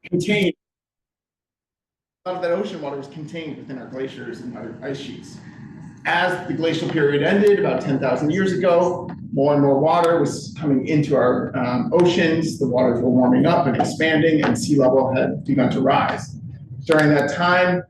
contained. A lot of that ocean water is contained within our glaciers and our ice sheets. As the glacial period ended about 10,000 years ago, more and more water was coming into our oceans. The waters were warming up and expanding, and sea level had begun to rise. During that time,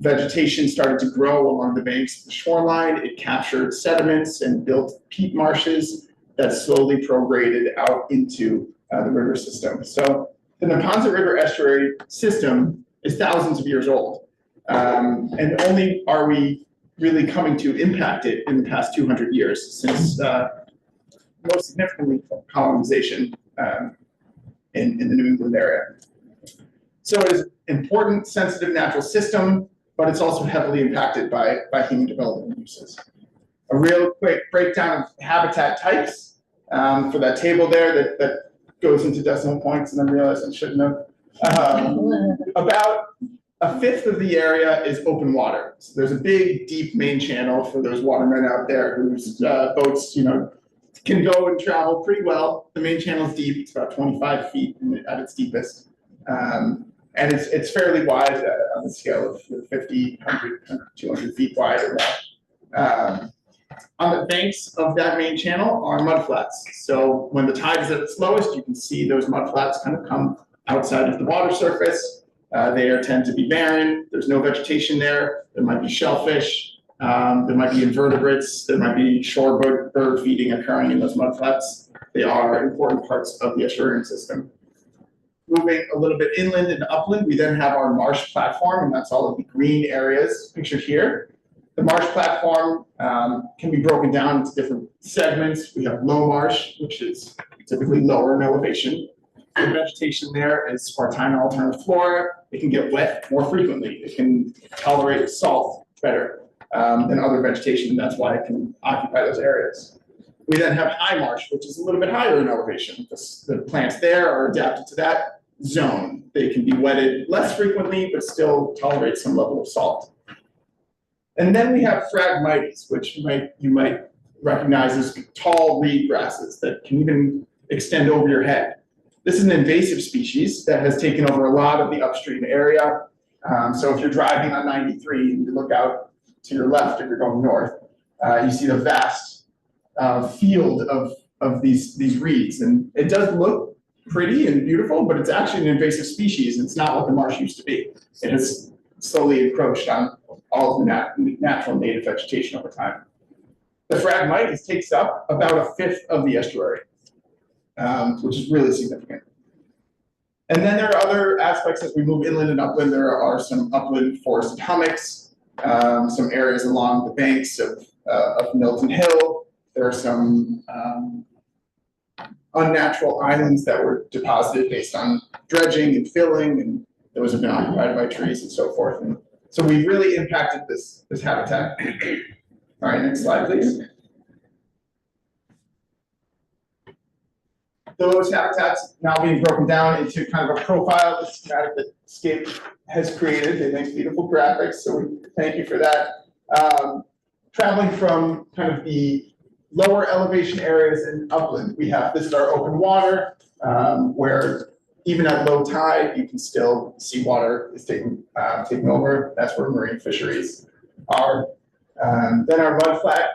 vegetation started to grow along the banks of the shoreline. It captured sediments and built peat marshes that slowly prograded out into the river system. So the Neponset River Estuary system is thousands of years old. And only are we really coming to impact it in the past 200 years since most significantly colonization in the New England area. So it is an important, sensitive natural system, but it's also heavily impacted by human development uses. A real quick breakdown of habitat types for that table there that goes into decimal points, and I realized I shouldn't have. About a fifth of the area is open water. So there's a big, deep main channel for those watermen out there whose boats, can go and travel pretty well. The main channel is deep; it's about 25 feet at its deepest, and it's fairly wide on the scale of 50, 100, 200 feet wide or more. On the banks of that main channel are mudflats. So when the tide is at its lowest, you can see those mudflats kind of come outside of the water surface. They tend to be barren. There's no vegetation there. There might be shellfish. There might be invertebrates. There might be shore bird feeding occurring in those mudflats. They are important parts of the estuarine system. Moving a little bit inland and upland, we then have our marsh platform, and that's all of the green areas pictured here. The marsh platform can be broken down into different segments. We have low marsh, which is typically lower in elevation. The vegetation there is spartina alterniflora. It can get wet more frequently. It can tolerate salt better than other vegetation, and that's why it can occupy those areas. We then have high marsh, which is a little bit higher in elevation. The plants there are adapted to that zone. They can be wetted less frequently, but still tolerate some level of salt. And then we have Phragmites, which you might recognize as tall reed grasses that can even extend over your head. This is an invasive species that has taken over a lot of the upstream area. So if you're driving on 93 and you look out to your left if you're going north, you see the vast field of these reeds. And it does look pretty and beautiful, but it's actually an invasive species. It's not what the marsh used to be. It has slowly encroached on all of the natural native vegetation over time. The Phragmites takes up about a fifth of the estuary, which is really significant. And then there are other aspects as we move inland and upland. There are some upland forested hummocks, some areas along the banks of Milton Hill. There are some unnatural islands that were deposited based on dredging and filling, and those have been occupied by trees and so forth. And so we've really impacted this habitat. All right, next slide, please. Those habitats now being broken down into kind of a profile the schematic that Skip has created. They make beautiful graphics, so we thank you for that. Traveling from kind of the lower elevation areas and upland, this is our open water, where even at low tide, you can still see water is taking over. That's where marine fisheries are. Then our mudflat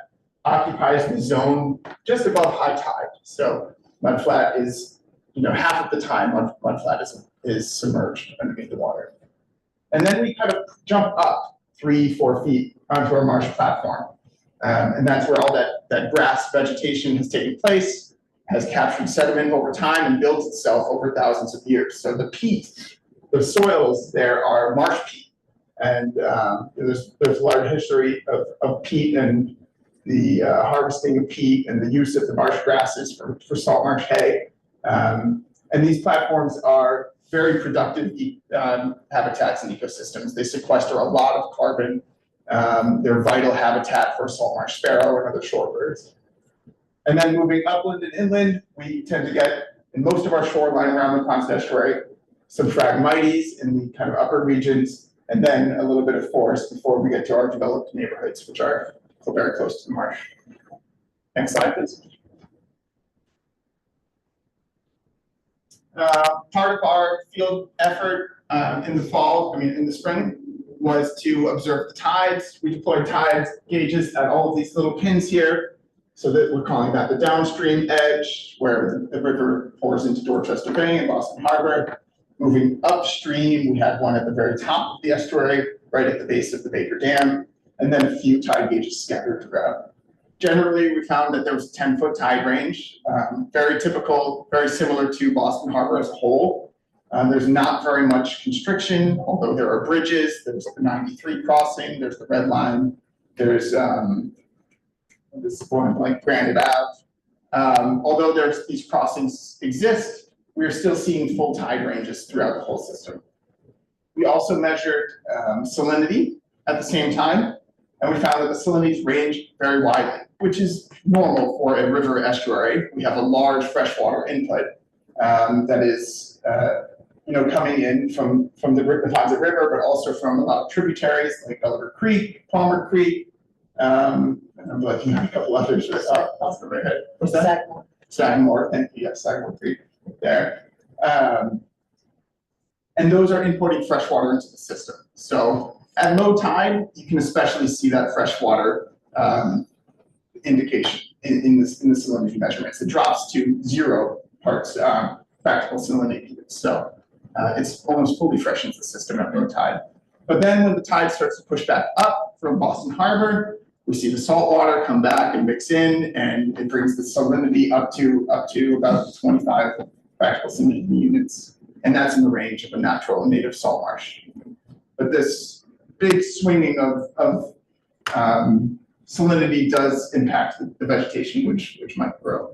occupies the zone just above high tide. So mudflat is, half of the time mudflat is submerged underneath the water. And then we kind of jump up 3-4 feet onto our marsh platform. And that's where all that grass vegetation has taken place, has captured sediment over time and built itself over thousands of years. So the peat, the soils there are marsh peat. And there's a large history of peat and the harvesting of peat and the use of the marsh grasses for salt marsh hay. And these platforms are very productive habitats and ecosystems. They sequester a lot of carbon. They're vital habitat for salt marsh sparrow and other shorebirds. And then moving upland and inland, we tend to get, in most of our shoreline around the Neponset Estuary, some Phragmites in the kind of upper regions, and then a little bit of forest before we get to our developed neighborhoods, which are very close to the marsh. Next slide, please. part of our field effort in the spring, was to observe the tides. We deployed tides gauges at all of these little pins here, so that we're calling that the downstream edge, where the river pours into Dorchester Bay and Boston Harbor. Moving upstream, we had one at the very top of the estuary, right at the base of the Baker Dam, and then a few tide gauges scattered throughout. Generally, we found that there was a 10-foot tide range, very typical, very similar to Boston Harbor as a whole. There's not very much constriction, although there are bridges. There's the 93 crossing, there's the Red Line, there's this point like Granite Ave. Although these crossings exist, we are still seeing full tide ranges throughout the whole system. We also measured salinity at the same time, and we found that the salinities range very widely, which is normal for a river estuary. We have a large freshwater input that is coming in from the Neponset River, but also from a lot of tributaries like Gulliver Creek, Palmer Creek, and I'm looking at a couple others right off the top of my head. What's that? Sagamore. Sagamore, thank you, yes, Sagamore Creek there. And those are importing freshwater into the system. So at low tide, you can especially see that freshwater indication in the salinity measurements. It drops to 0 parts practical salinity. So it's almost fully fresh into the system at low tide. But then when the tide starts to push back up from Boston Harbor, we see the salt water come back and mix in, and it brings the salinity up to about 25 practical salinity units. And that's in the range of a natural and native salt marsh. But this big swinging of salinity does impact the vegetation which might grow.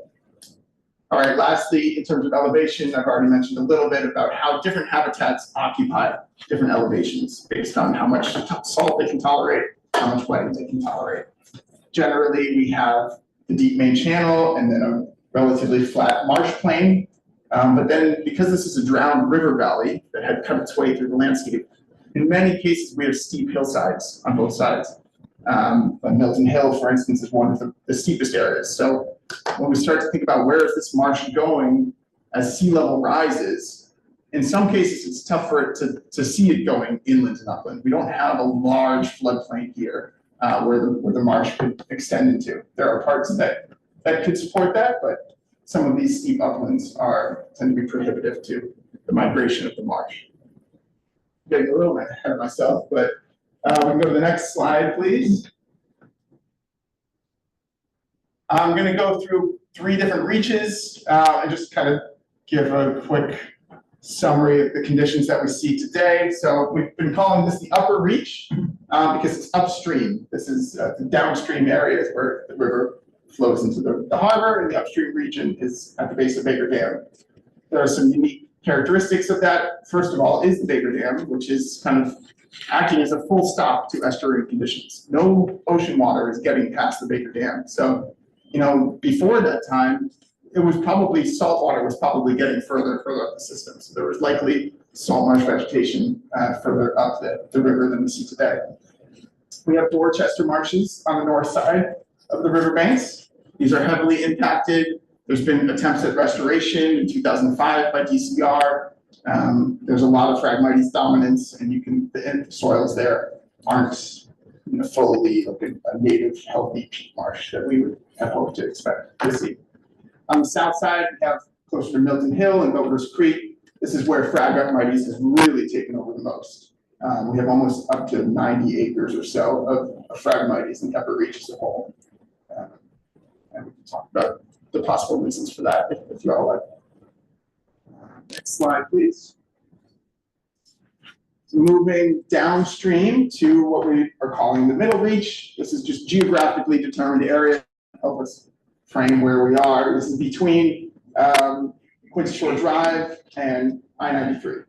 All right, lastly, in terms of elevation, I've already mentioned a little bit about how different habitats occupy different elevations based on how much salt they can tolerate, how much wetting they can tolerate. Generally, we have the deep main channel and then a relatively flat marsh plain. But then because this is a drowned river valley that had cut its way through the landscape, in many cases, we have steep hillsides on both sides. Milton Hill, for instance, is one of the steepest areas. So when we start to think about where is this marsh going as sea level rises, in some cases, it's tough for it to see it going inland and upland. We don't have a large floodplain here where the marsh could extend into. There are parts that could support that, but some of these steep uplands tend to be prohibitive to the migration of the marsh. Getting a little ahead of myself, but we can go to the next slide, please. I'm going to go through 3 different reaches and just kind of give a quick summary of the conditions that we see today. So we've been calling this the upper reach because it's upstream. This is the downstream areas where the river flows into the harbor, and the upstream region is at the base of Baker Dam. There are some unique characteristics of that. First of all is the Baker Dam, which is kind of acting as a full stop to estuary conditions. No ocean water is getting past the Baker Dam. So, before that time, salt water was probably getting further up the system. So there was likely salt marsh vegetation further up the river than we see today. We have Dorchester marshes on the north side of the riverbanks. These are heavily impacted. There's been attempts at restoration in 2005 by DCR. There's a lot of Phragmites dominance, and the soils there aren't fully like a native, healthy peat marsh that we would have hoped to expect to see. On the south side, we have closer to Milton Hill and Governor's Creek. This is where Phragmites has really taken over the most. We have almost up to 90 acres or so of Phragmites in the upper reach as a whole. And we can talk about the possible reasons for that if you all like. Next slide, please. So moving downstream to what we are calling the middle reach. This is just geographically determined area to help us frame where we are. This is between Quincy Shore Drive and I-93.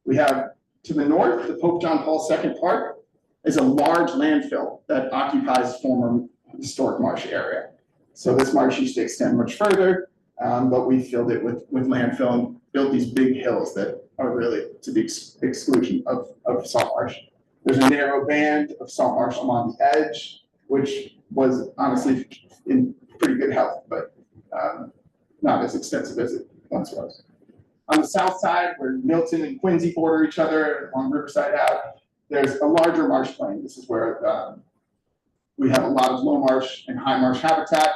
We have to the north, the Pope John Paul II Park is a large landfill that occupies former historic marsh area. So this marsh used to extend much further, but we filled it with landfill and built these big hills that are really to the exclusion of salt marsh. There's a narrow band of salt marsh along the edge, which was honestly in pretty good health, but not as extensive as it once was. On the south side, where Milton and Quincy border each other along Riverside Ave, there's a larger marsh plain. This is where we have a lot of low marsh and high marsh habitat.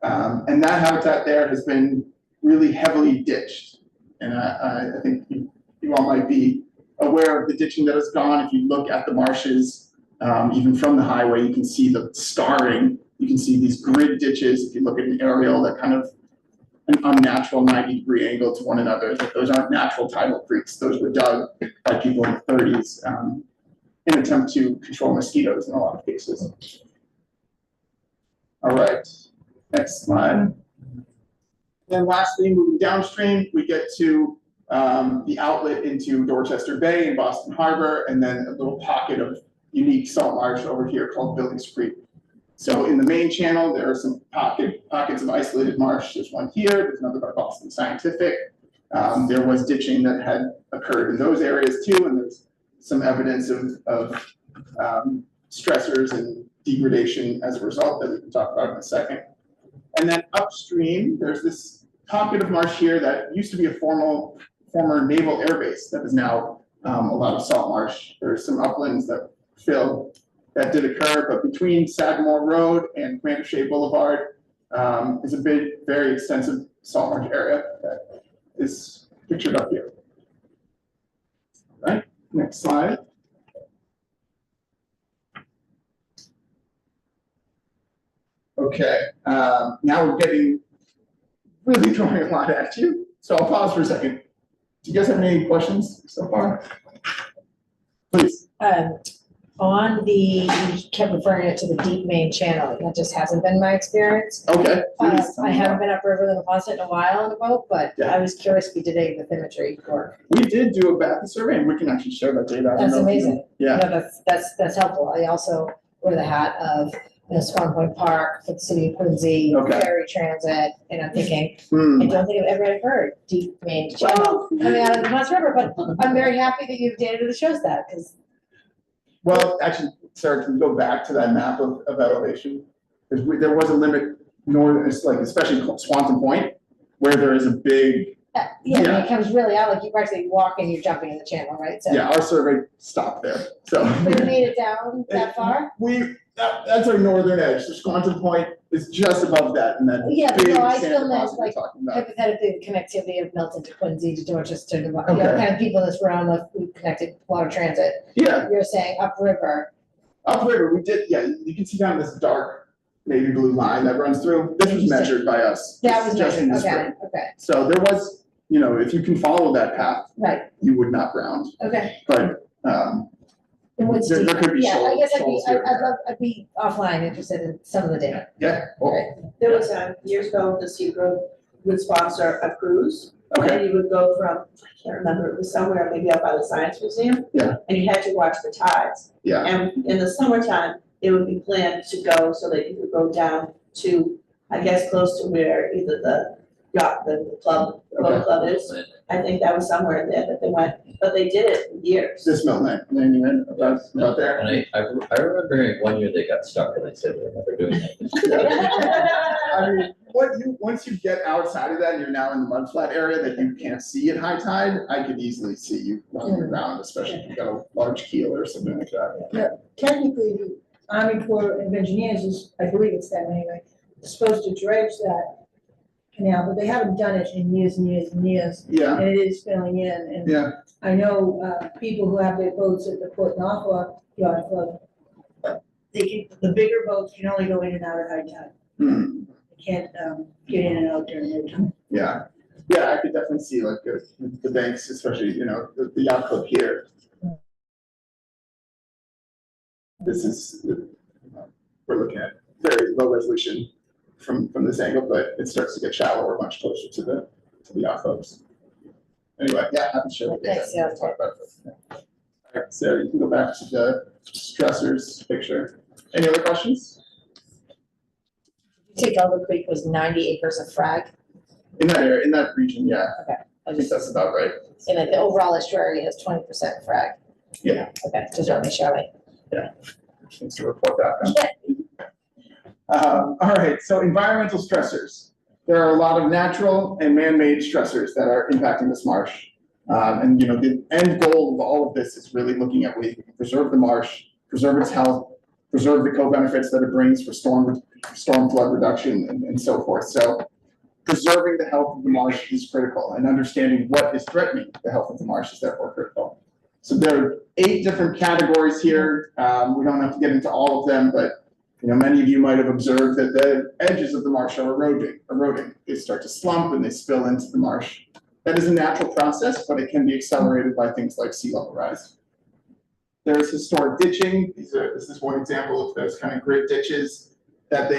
And that habitat there has been really heavily ditched. And I think you all might be aware of the ditching that has gone. If you look at the marshes, even from the highway, you can see the scarring. You can see these grid ditches. If you look at an aerial, that kind of an unnatural 90-degree angle to one another. Those aren't natural tidal creeks. Those were dug by people in the 30s in an attempt to control mosquitoes in a lot of cases. All right, next slide. Then lastly, moving downstream, we get to the outlet into Dorchester Bay and Boston Harbor, and then a little pocket of unique salt marsh over here called Billings Creek. So in the main channel, there are some pockets of isolated marsh. There's one here, there's another by Boston Scientific. There was ditching that had occurred in those areas too, and there's some evidence of stressors and degradation as a result that we can talk about in a second. And then upstream, there's this pocket of marsh here that used to be a former naval air base that is now a lot of salt marsh. There's some uplands that filled that did occur, but between Sagamore Road and Grandershea Boulevard is a big, very extensive salt marsh area that is pictured up here. All right, next slide. Okay, now we're getting really throwing a lot at you, so I'll pause for a second. Do you guys have any questions so far? Please. On the, you kept referring it to the deep main channel. That just hasn't been my experience. Okay. I haven't been upriver in the Neponset in a while on a boat, but yeah. I was curious if you did any bathymetry work. We did do a bathymetry survey, and we can actually share that data. That's amazing. Yeah. No, that's helpful. I also wear the hat of Swan Point Park for the city of Quincy, ferry transit, and I'm thinking, I don't think I've ever heard deep main channel coming out of the Neponset River, but I'm very happy that you have data that shows that, because. Well, actually, Sarah, can we go back to that map of elevation? Because there was a limit northern, like especially Swanton Point, where there is a big. Yeah, it comes really out, like you practically walk and you're jumping in the channel, right? So. Yeah, our survey stopped there. So. We made it down that far? That's our northern edge. So Swanton Point is just above that, and then I still meant like hypothetically the connectivity of Milton to Quincy to Dorchester to kind of people that's around the connected water transit. Yeah. You're saying upriver. Upriver, we did. Yeah, you can see down this dark navy blue line that runs through. This was measured by us. That was just in the spring. Okay. So there was, if you can follow that path, right, you would not ground. Okay. But there could be I guess I'd be offline interested in some of the data. Yeah. Well, there was years ago, the Sea Grove would sponsor a cruise. Okay. And you would go from, I can't remember, it was somewhere maybe up by the Science Museum. Yeah. And you had to watch the tides. Yeah. And in the summertime, it would be planned to go so that you could go down to, I guess, close to where either the yacht, the club, boat club is. I think that was somewhere there that they went, but they did it for years. This Milton, about there. And I remember hearing one year they got stuck and they said they're never doing that. I mean, once you get outside of that and you're now in the mudflat area that you can't see at high tide, I could easily see you running around, especially if you've got a large keel or something like that. Yeah, technically, the Army Corps of Engineers is, I believe it's that anyway, supposed to dredge that canal, but they haven't done it in years and years and years. Yeah. And it is filling in. And yeah. I know people who have their boats at the Port Norfolk Yacht Club, the bigger boats can only go in and out at high tide. They can't get in and out during their time. Yeah. Yeah, I could definitely see like the banks, especially, the yacht club here. This is, we're looking at very low resolution from this angle, but it starts to get shallower much closer to the yacht clubs. Anyway, yeah, happy to share the data. Thanks, Talk about it. All right, Sarah, you can go back to the stressors picture. Any other questions? Take Elder Creek was 90 acres of frag. In that area, in that region, yeah. Okay. I think that's about right. And then the overall estuary has 20% frag. Yeah. Okay, just want to show me. Yeah. Needs to report back on. All right, so environmental stressors. there are a lot of natural and man-made stressors that are impacting this marsh. And the end goal of all of this is really looking at ways we can preserve the marsh, preserve its health, preserve the co-benefits that it brings for storm flood reduction and so forth. So preserving the health of the marsh is critical, and understanding what is threatening the health of the marsh is therefore critical. So there are 8 different categories here. We don't have to get into all of them, but many of you might have observed that the edges of the marsh are eroding. They start to slump and they spill into the marsh. That is a natural process, but it can be accelerated by things like sea level rise. There's historic ditching. This is one example of those kind of grit ditches that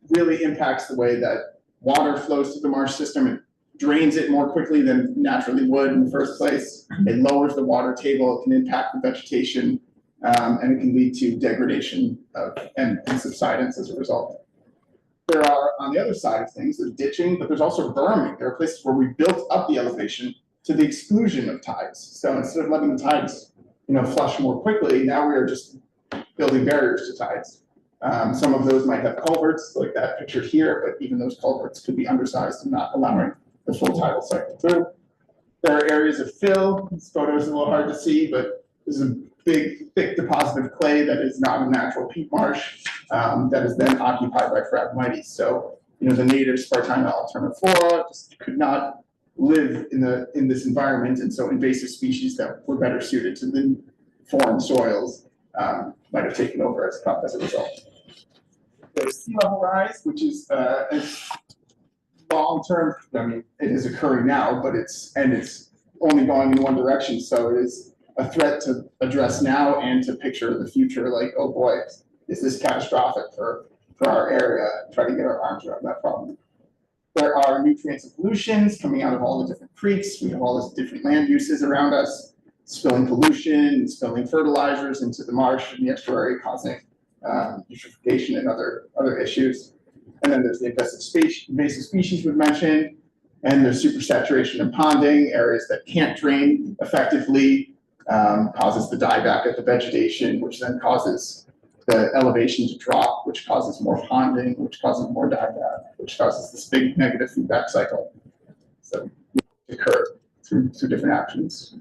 really impacts the way that water flows through the marsh system. It drains it more quickly than naturally would in the first place. It lowers the water table. It can impact the vegetation, and it can lead to degradation and subsidence as a result. There are, on the other side of things, there's ditching, but there's also berming. There are places where we built up the elevation to the exclusion of tides. So instead of letting the tides, flush more quickly, now we are just building barriers to tides. Some of those might have culverts, like that picture here, but even those culverts could be undersized and not allowing the full tidal cycle through. There are areas of fill. This photo is a little hard to see, but this is a big, thick deposit of clay that is not a natural peat marsh that is then occupied by Phragmites. So, the native Spartina alterniflora just could not live in this environment, and so invasive species that were better suited to the foreign soils might have taken over as a result. There's sea level rise, which is long-term. I mean, it is occurring now, but it's only going in one direction. So it is a threat to address now and to picture the future. Like, oh boy, is this catastrophic for our area? Try to get our arms around that problem. There are nutrients and pollutions coming out of all the different creeks. We have all these different land uses around us, spilling pollution, spilling fertilizers into the marsh and the estuary, causing eutrophication and other issues. And then there's the invasive species we've mentioned, and there's supersaturation and ponding, areas that can't drain effectively, causes the dieback of the vegetation, which then causes the elevation to drop, which causes more ponding, which causes more dieback, which causes this big negative feedback cycle. So it occur through different actions.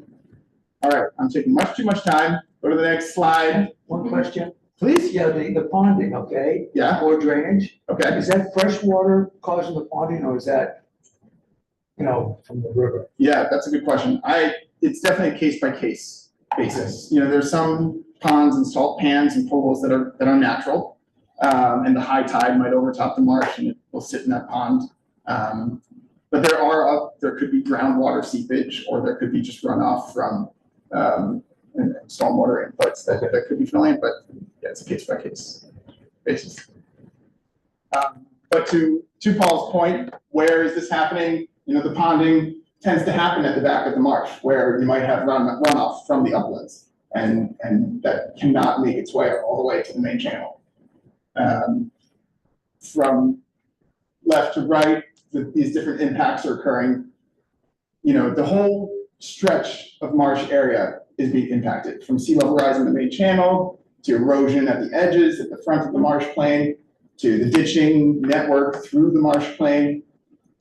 All right, I'm taking much too much time. Go to the next slide. One question, Please. yeah, the ponding, okay? Yeah. Or drainage, Okay. is that fresh water causing the ponding, or is that, from the river? Yeah, that's a good question. It's definitely a case-by-case basis. There's some ponds and salt pans and pools that are natural, and the high tide might overtop the marsh and it will sit in that pond. But there could be groundwater seepage, or there could be just runoff from and stormwater inputs that could be filling, but yeah, it's a case-by-case basis. But to Paul's point, where is this happening? The ponding tends to happen at the back of the marsh, where you might have runoff from the uplands, and that cannot make its way all the way to the main channel. From left to right, these different impacts are occurring. The whole stretch of marsh area is being impacted, from sea level rise in the main channel, to erosion at the edges, at the front of the marsh plain, to the ditching network through the marsh plain,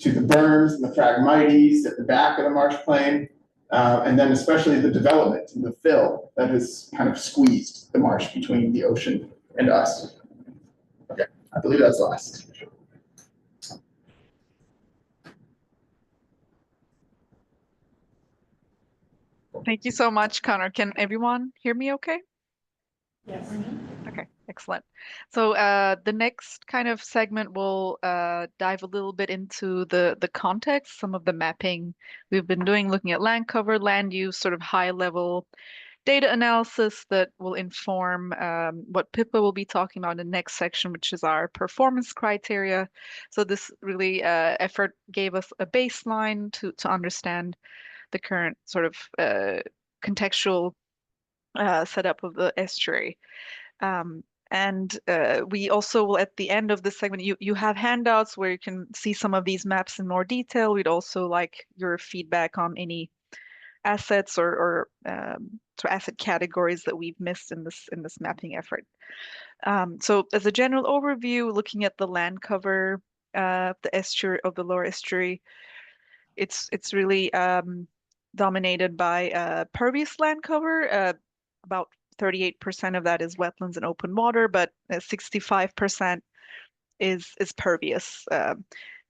to the berms and the Phragmites at the back of the marsh plain, and then especially the development and the fill that has kind of squeezed the marsh between the ocean and us. Okay, I believe that's last. Thank you so much, Connor. Can everyone hear me okay? Yes. Okay, excellent. So the next kind of segment will dive a little bit into the context, some of the mapping we've been doing, looking at land cover, land use, sort of high level data analysis that will inform what Pippa will be talking about in the next section, which is our performance criteria. So this really effort gave us a baseline to understand the current sort of contextual setup of the estuary. And we also will, at the end of this segment, you have handouts where you can see some of these maps in more detail. We'd also like your feedback on any assets or asset categories that we've missed in this mapping effort. So as a general overview, looking at the land cover, the estuary of the lower estuary. It's really dominated by pervious land cover. About 38% of that is wetlands and open water, but 65% is pervious,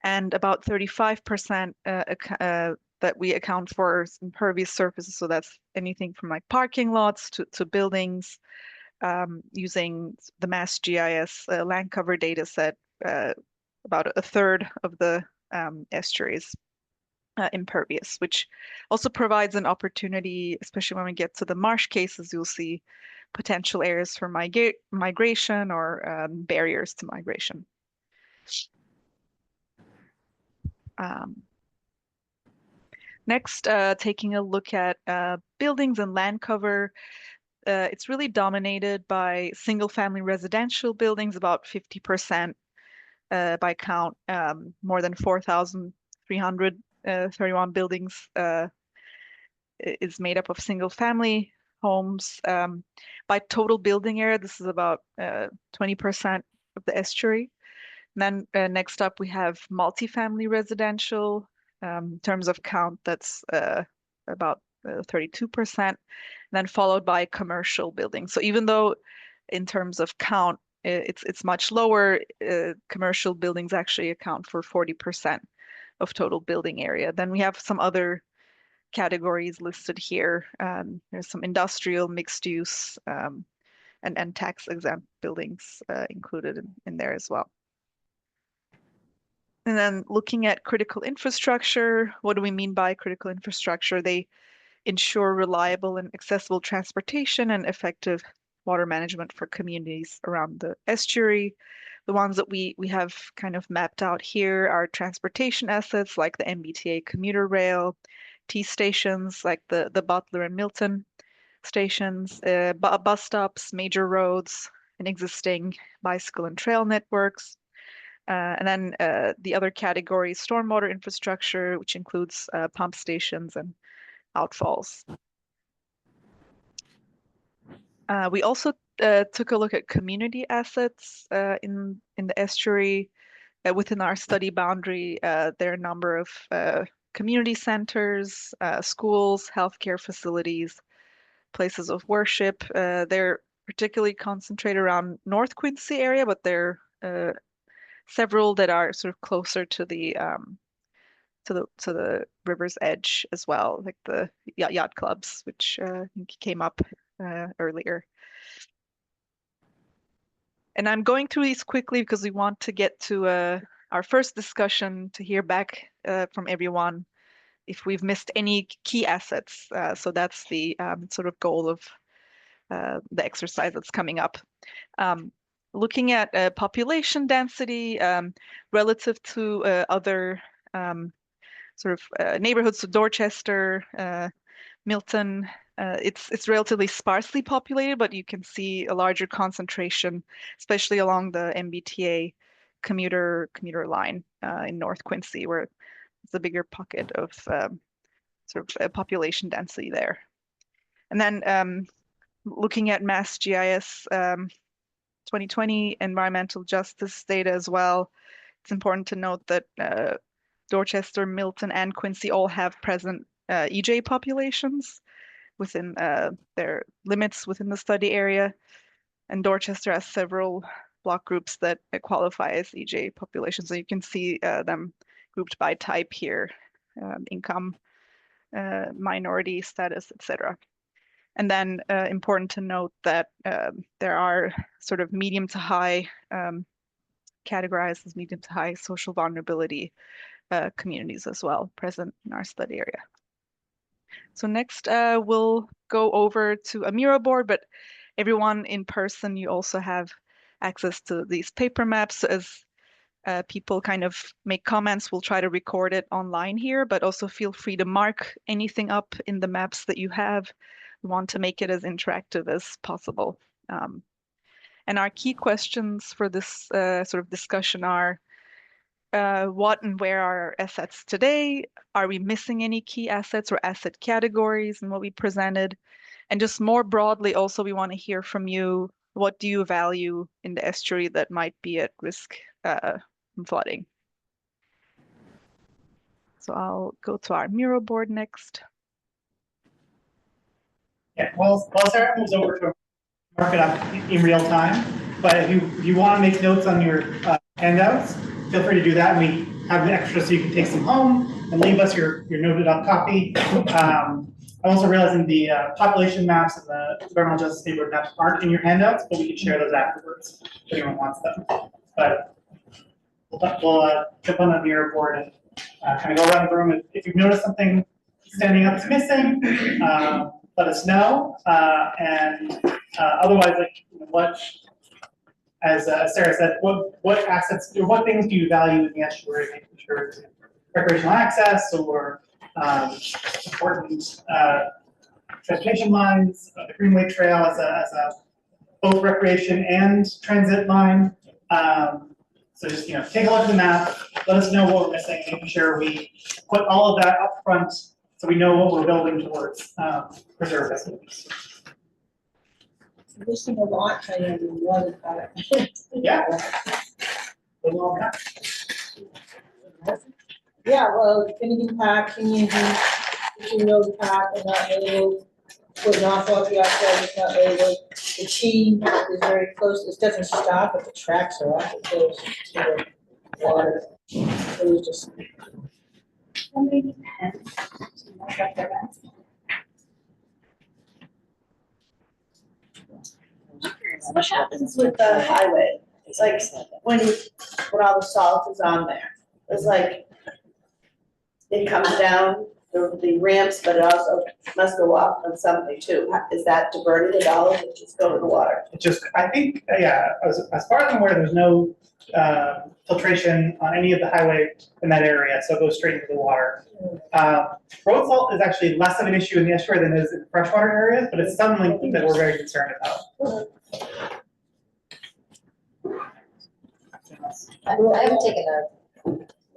and about 35% that we account for impervious surfaces. So that's anything from like parking lots to buildings, using the Mass GIS land cover data set. About a third of the estuaries impervious, which also provides an opportunity, especially when we get to the marsh cases, you'll see potential areas for migration or barriers to migration. Next, taking a look at buildings and land cover. It's really dominated by single-family residential buildings, about 50% by count, more than 4,331 buildings is made up of single-family homes. By total building area, this is about 20% of the estuary. And then next up, we have multifamily residential. In terms of count, that's about 32%, then followed by commercial buildings. So even though in terms of count, it's much lower, commercial buildings actually account for 40% of total building area. Then we have some other categories listed here. There's some industrial, mixed use, and tax exempt buildings included in there as well. And then looking at critical infrastructure, what do we mean by critical infrastructure? They ensure reliable and accessible transportation and effective water management for communities around the estuary. The ones that we have kind of mapped out here are transportation assets like the MBTA commuter rail, T stations like the Butler and Milton stations, bus stops, major roads, and existing bicycle and trail networks. And then the other category is stormwater infrastructure, which includes pump stations and outfalls. We also took a look at community assets in the estuary. Within our study boundary, there are a number of community centers, schools, healthcare facilities, places of worship. They're particularly concentrated around North Quincy area, but there are several that are sort of closer to the river's edge as well, like the yacht clubs, which I think came up earlier. And I'm going through these quickly because we want to get to our first discussion to hear back from everyone if we've missed any key assets. So that's the sort of goal of the exercise that's coming up. Looking at population density relative to other sort of neighborhoods, so Dorchester, Milton, it's relatively sparsely populated, but you can see a larger concentration, especially along the MBTA commuter line in North Quincy, where it's a bigger pocket of sort of population density there. And then looking at Mass GIS 2020 environmental justice data as well, it's important to note that Dorchester, Milton, and Quincy all have present EJ populations within their limits within the study area. And Dorchester has several block groups that qualify as EJ populations. So you can see them grouped by type here, income, minority status, etc. And then important to note that there are sort of medium to high, categorized as medium to high social vulnerability communities as well present in our study area. So next we'll go over to a Miro board, but everyone in person, you also have access to these paper maps. As people kind of make comments, we'll try to record it online here, but also feel free to mark anything up in the maps that you have. We want to make it as interactive as possible. And our key questions for this sort of discussion are, what and where are our assets today? Are we missing any key assets or asset categories in what we presented? And just more broadly, also, we want to hear from you. What do you value in the estuary that might be at risk from flooding? So I'll go to our Miro board next. Yeah, well, Sarah moves over to mark it up in real time, but if you want to make notes on your handouts, feel free to do that. We have the extra so you can take some home and leave us your noted up copy. I'm also realizing the population maps and the environmental justice neighborhood maps aren't in your handouts, but we can share those afterwards if anyone wants them. But we'll jump on the Miro board and kind of go around the room. If you've noticed something standing up is missing, let us know. Otherwise, like what, as Sarah said, what assets or what things do you value in the estuary, making sure it's recreational access or important transportation lines, the Greenway Trail as a both recreation and transit line. So just take a look at the map, let us know what we're missing, making sure we put all of that up front so we know what we're building towards preserve it. Missing a lot, kind of one part. Yeah. Yeah, well, Finnegan Park, Road Park, and not able, putting off the outside, it's not able. The Chi is very close, it doesn't stop, but the tracks are awful close to the water. It was just. What happens with the highway? It's like when all the salt is on there, it's like it comes down the ramps, but it also must go off on something too. Is that diverted at all, or does it just go to the water? It just, I think, yeah, as far as I'm aware, there's no filtration on any of the highway in that area, so it goes straight into the water. Road salt is actually less of an issue in the estuary than it is in freshwater areas, but it's something that we're very concerned about. I haven't taken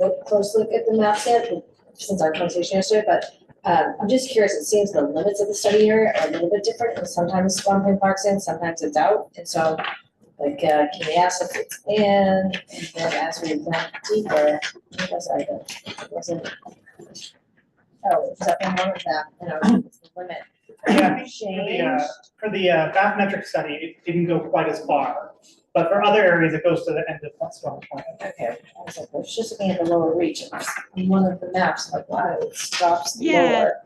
a close look at the maps yet since our conversation yesterday, but I'm just curious, it seems the limits of the study area are a little bit different, and sometimes Swan Point Park's in, sometimes it's out, and so like, can we ask if it's in, and then as we went deeper, what was I, wasn't, oh, is that one of that, it's the limit. Yeah, I think Changed. for the bathymetric study, it didn't go quite as far. But for other areas, it goes to the end of Swan Point. Okay, I was like, I was just looking at the lower reach, and one of the maps, like, wow, it stops Yeah. lower.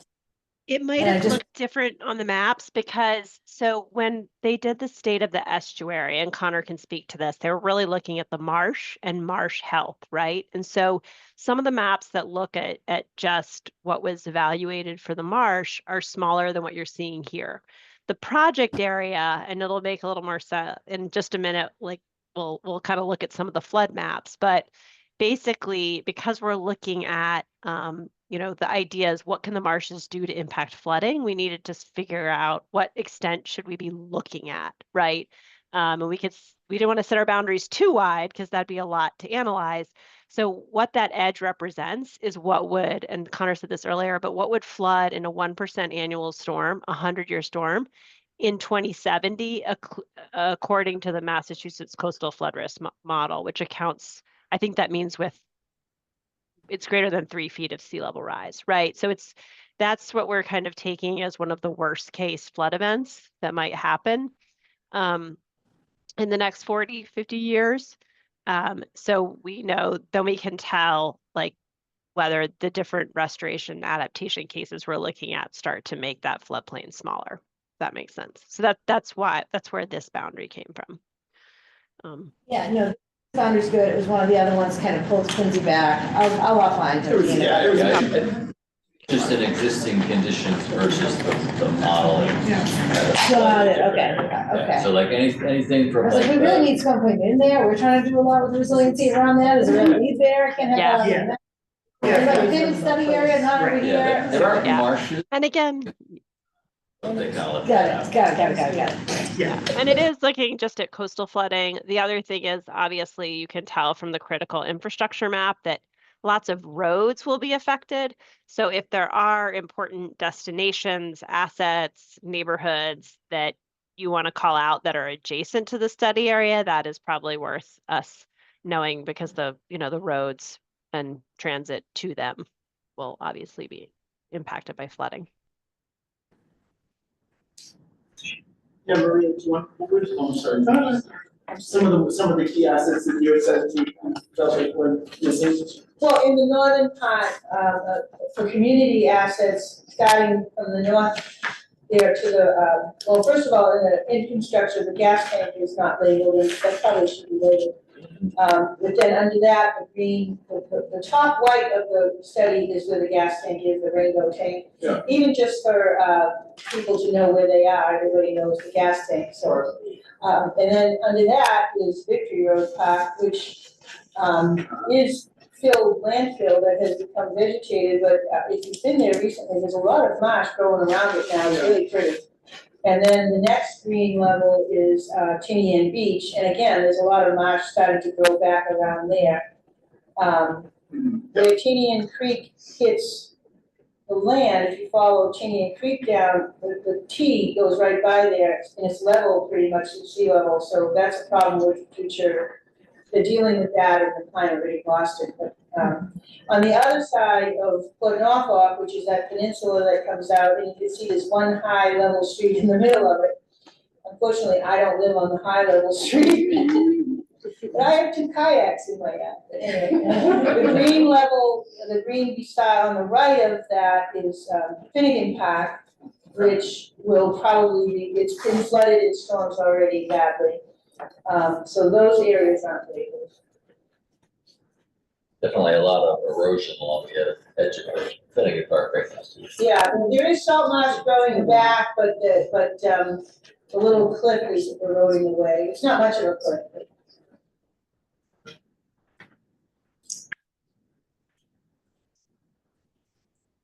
It might And I have just- looked different on the maps because, so when they did the state of the estuary, and Connor can speak to this, they were really looking at the marsh and marsh health, right? And so some of the maps that look at just what was evaluated for the marsh are smaller than what you're seeing here. The project area, and it'll make a little more sense in just a minute, like we'll kind of look at some of the flood maps, but basically because we're looking at the idea is what can the marshes do to impact flooding? We needed to figure out what extent should we be looking at, right? And we didn't want to set our boundaries too wide because that'd be a lot to analyze. So what that edge represents is what would, and Connor said this earlier, but what would flood in a 1% annual storm, a 100-year storm in 2070, according to the Massachusetts Coastal Flood Risk Model, which accounts, I think that means it's greater than 3 feet of sea level rise, right? So that's what we're kind of taking as one of the worst case flood events that might happen in the next 40, 50 years. So we know, then we can tell like whether the different restoration adaptation cases we're looking at start to make that floodplain smaller. If that makes sense. So that's where this boundary came from. Yeah, no, boundary's good. It was one of the other ones kind of pulled Quincy back. I'll offline. It was, Just in existing conditions versus the modeling. Got it, okay. So like anything I from was like, we really need something in there. We're trying to do a lot with resiliency around that. Is there really need there? Can't have all Yeah. that. It's like within the study area, not over Yeah, here. there are Yeah. marshes. And again, They call it. Got it. Yeah. and it is looking just at coastal flooding. The other thing is obviously you can tell from the critical infrastructure map that lots of roads will be affected. So if there are important destinations, assets, neighborhoods that you want to call out that are adjacent to the study area, that is probably worth us knowing because the roads and transit to them. will obviously be impacted by flooding. Yeah, Maria, do you want, I'm sorry. Some of the key assets that you had said you felt like were missing. Well, in the northern part, for community assets, starting from the north there to the, well, first of all, in the infrastructure, the gas tank is not labeled, and that probably should be labeled. But then under that, the green, the top right of the study is where the gas tank is, the rainbow tank. Yeah. Even just for, people to know where they are, everybody knows the gas tank, so. And then under that is Victory Road Park, which, is filled landfill that has become vegetated, but if you've been there recently, there's a lot of marsh growing around it now, it's really pretty. And then the next green level is Tinian Beach, and again, there's a lot of marsh starting to grow back around there. Where Tinian Creek hits the land, if you follow Tinian Creek down, the T goes right by there, and it's level pretty much to sea level, so that's a problem with future. They're dealing with that in the plan already lost it, but on the other side of Port Norfolk, which is that peninsula that comes out, and you can see this one high level street in the middle of it. Unfortunately, I don't live on the high level street. But I have 2 kayaks in my yard. But anyway, the green level, the green beside on the right of that is Finnegan Park, which will probably be, it's been flooded in storms already badly. So those areas aren't labeled. Definitely a lot of erosion along the edge of Finnegan Park right now. Yeah, there is salt marsh growing back, but the little cliff is eroding away. It's not much of a cliff, but.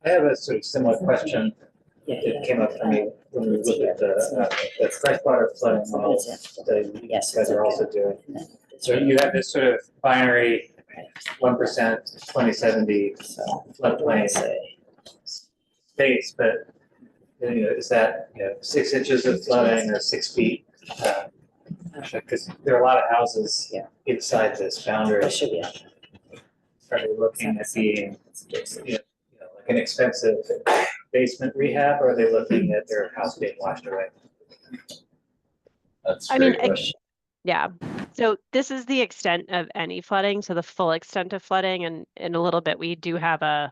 I have a sort of similar question that came up for me when we looked at the freshwater flooding model that you guys are also doing. So you have this sort of binary 1% 2070 floodplain space, but is that 6 inches of flooding or 6 feet? Because there are a lot of houses inside this boundary. Are they looking at being like an expensive basement rehab, or are they looking at their house being washed away? That's a great question. Yeah. So this is the extent of any flooding. So the full extent of flooding, and in a little bit, we do have a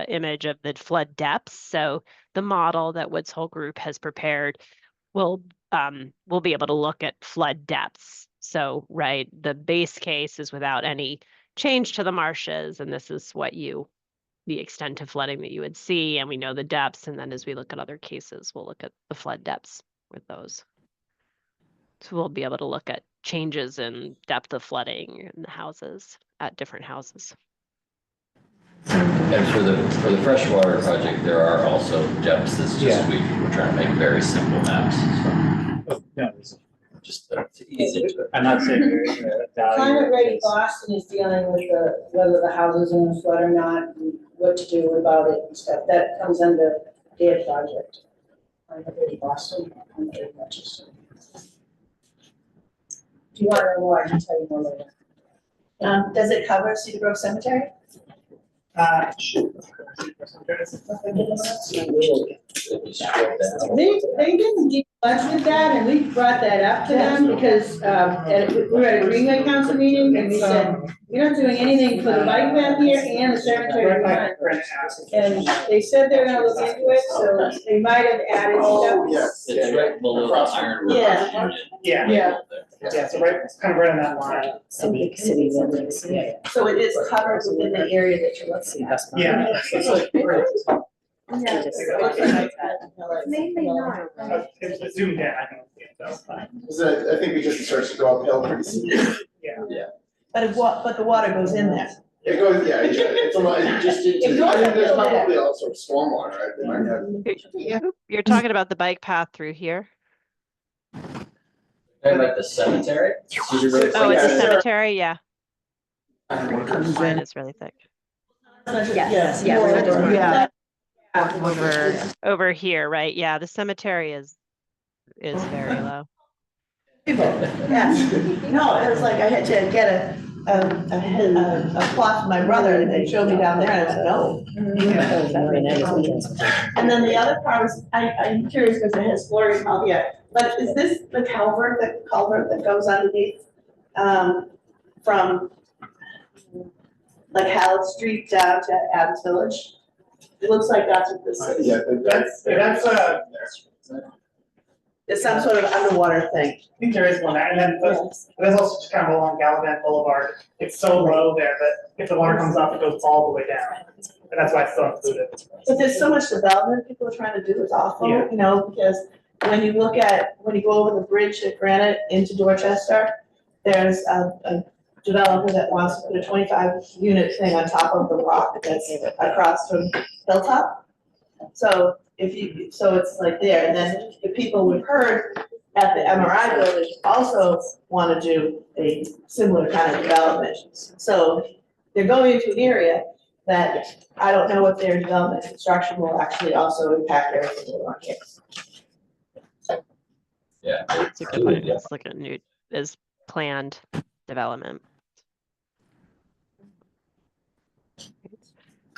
image of the flood depths. So the model that Woods Hole Group has prepared will be able to look at flood depths. So, right, the base case is without any change to the marshes, and this is what the extent of flooding that you would see, and we know the depths, and then as we look at other cases, we'll look at the flood depths with those. So we'll be able to look at changes in depth of flooding in the houses at different houses. And for the freshwater project, there are also depths. It's just we're trying to make very simple maps. Oh, no, Just to ease into it. I'm not saying Climate Ready Boston is dealing with whether the houses in the flood or not, and what to do about it and stuff. That comes under their project. Climate Ready Boston, I'm very much interested. If you want to know more, I can tell you more later. Does it cover Cedar Grove Cemetery? They didn't do much with that, and we brought that up to them because we were at a Greenway Council meeting, and we said, we're not doing anything for the bike path here and the cemetery behind. And they said they're gonna look into it, so they might have added stuff. Yes. It's right below the Iron River Yeah. Union. Yeah, yeah, so it's kind of right on that line. City limits, yeah. So it is covered within the area that you're looking at? Yeah. Maybe not. It's zoomed in, I think. So I think we just starts to go uphill pretty soon. Yeah. But the water goes in there. It goes, it's a lot, it just, It goes there's uphill there. probably also stormwater, I might have. You're talking about the bike path through here? Talking about the cemetery? Cedar Grove Oh, it's a Yeah. cemetery, yeah. Mine is really thick. Yes, Yeah. Over here, right? Yeah, the cemetery is very low. Yeah, no, it was like I had to get a plot for my brother, and they showed me down there, and I went, no. And then the other part is, I'm curious, because it has Florida called yet, but is this the culvert that goes underneath, from like Howard Street down to Adams Village? It looks like that's what this is. Yeah, It's some sort of underwater thing. I think there is one there, and then there's also just kind of along Gallivant Boulevard. It's so low there that if the water comes up, it goes all the way down, and that's why it's still included. But there's so much development people are trying to do, it's awful, Yeah. you know, because when you go over the bridge at Granite into Dorchester, there's a developer that wants to put a 25-unit thing on top of the rock that's across from Hilltop. So it's like there, and then the people we've heard at the MRI building also want to do a similar kind of development. So they're going into an area that I don't know if their development construction will actually also impact everything around here. Yeah. It's a good point. It's like a new, is planned development.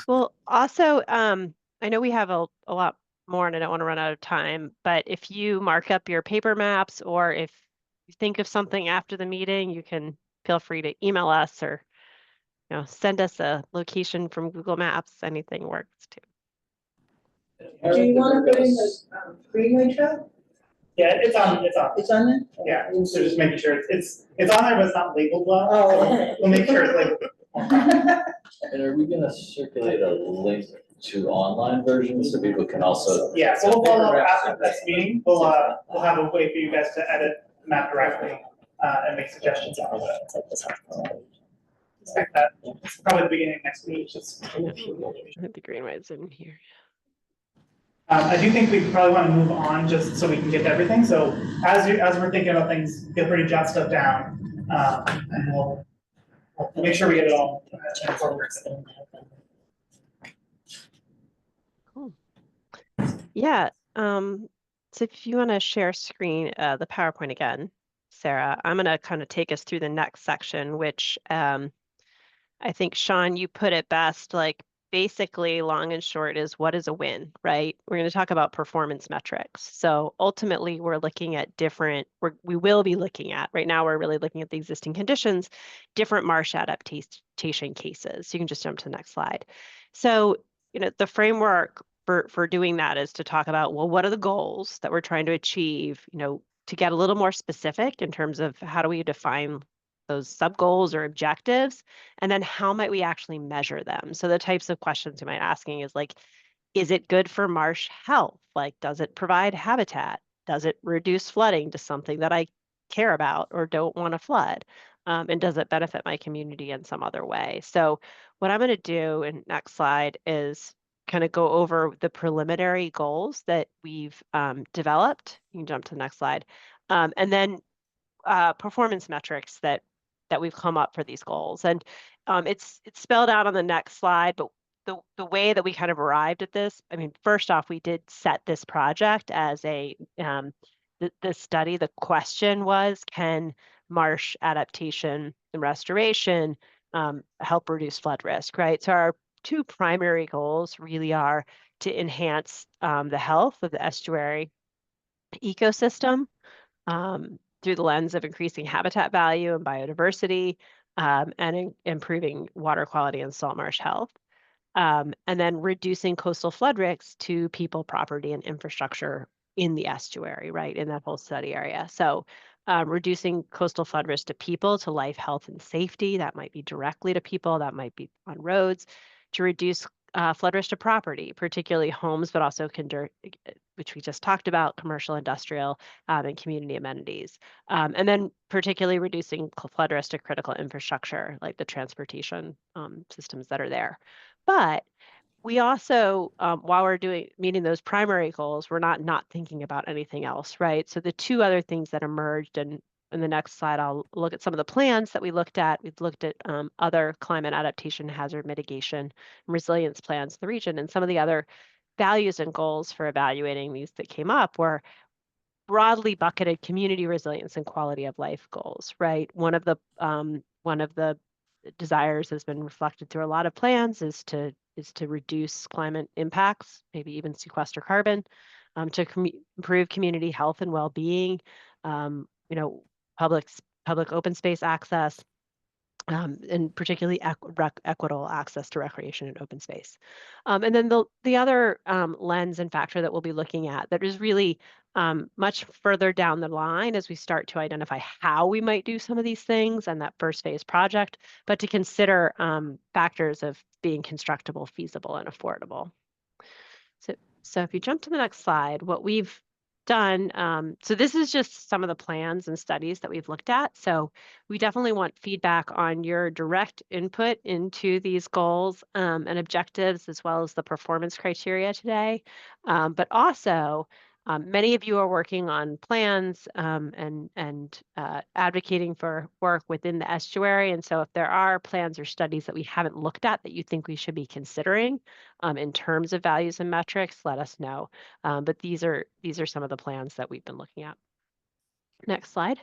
Well, also, I know we have a lot more and I don't want to run out of time, but if you mark up your paper maps or if you think of something after the meeting, you can feel free to email us or, you know, send us a location from Google Maps. Anything works too. Do you want to put in the Greenway Trail? Yeah, it's on. It's on there? Yeah, so just making sure it's on there, but it's not labeled well. Oh, So okay. we'll make sure it's labeled. And are we gonna circulate a link to online versions so people can also? Yeah, so we'll follow up after this meeting. We'll have a way for you guys to edit the map directly and make suggestions on it. Expect that probably the beginning of next week. Just I think the Greenway's in here. I do think we probably want to move on just so we can get to everything. So as we're thinking about things, feel free to jot stuff down, and we'll make sure we get it all incorporated. Cool. Yeah. So if you want to share screen, the PowerPoint again, Sarah, I'm going to kind of take us through the next section, which I think, Sean, you put it best, like basically long and short is what is a win, right? We're going to talk about performance metrics. So ultimately we're looking at we will be looking at, right now we're really looking at the existing conditions, different marsh adaptation cases. You can just jump to the next slide. So, you know, the framework for doing that is to talk about, well, what are the goals that we're trying to achieve, you know, to get a little more specific in terms of how do we define those sub goals or objectives, and then how might we actually measure them? So the types of questions you might asking is like, is it good for marsh health? Like, does it provide habitat? Does it reduce flooding to something that I care about or don't want to flood? And does it benefit my community in some other way? So what I'm going to do in next slide is kind of go over the preliminary goals that we've developed. You can jump to the next slide. And then performance metrics that we've come up for these goals. And it's spelled out on the next slide, but the way that we kind of arrived at this, I mean, first off, we did set this project as the study, the question was, can marsh adaptation and restoration help reduce flood risk, right? So our two primary goals really are to enhance the health of the estuary ecosystem through the lens of increasing habitat value and biodiversity, and improving water quality and salt marsh health. And then reducing coastal flood risks to people, property, and infrastructure in the estuary, right, in that whole study area. So reducing coastal flood risk to people, to life, health, and safety. That might be directly to people, that might be on roads. To reduce flood risk to property, particularly homes, but also which we just talked about, commercial, industrial, and community amenities. And then particularly reducing flood risk to critical infrastructure, like the transportation systems that are there. But we also, while we're meeting those primary goals, we're not thinking about anything else, right? So the two other things that emerged, and in the next slide, I'll look at some of the plans that we looked at. We've looked at other climate adaptation, hazard mitigation, and resilience plans in the region, and some of the other values and goals for evaluating these that came up were broadly bucketed community resilience and quality of life goals, right? One of the desires has been reflected through a lot of plans is to reduce climate impacts, maybe even sequester carbon, to improve community health and well-being, you know, public open space access, and particularly equitable access to recreation and open space. And then the other lens and factor that we'll be looking at that is really much further down the line as we start to identify how we might do some of these things and that first phase project, but to consider factors of being constructible, feasible, and affordable. So if you jump to the next slide, what we've done, so this is just some of the plans and studies that we've looked at. So we definitely want feedback on your direct input into these goals and objectives, as well as the performance criteria today. But also, many of you are working on plans and advocating for work within the estuary. And so if there are plans or studies that we haven't looked at that you think we should be considering in terms of values and metrics, let us know. But these are some of the plans that we've been looking at. Next slide.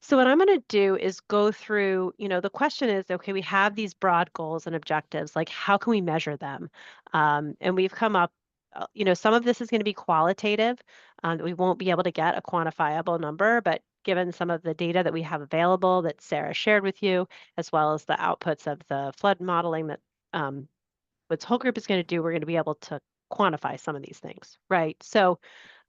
So what I'm going to do is go through, the question is, okay, we have these broad goals and objectives, like how can we measure them? And we've come up, some of this is going to be qualitative. We won't be able to get a quantifiable number, but given some of the data that we have available that Sarah shared with you, as well as the outputs of the flood modeling that what whole group is going to do, we're going to be able to quantify some of these things, right? So,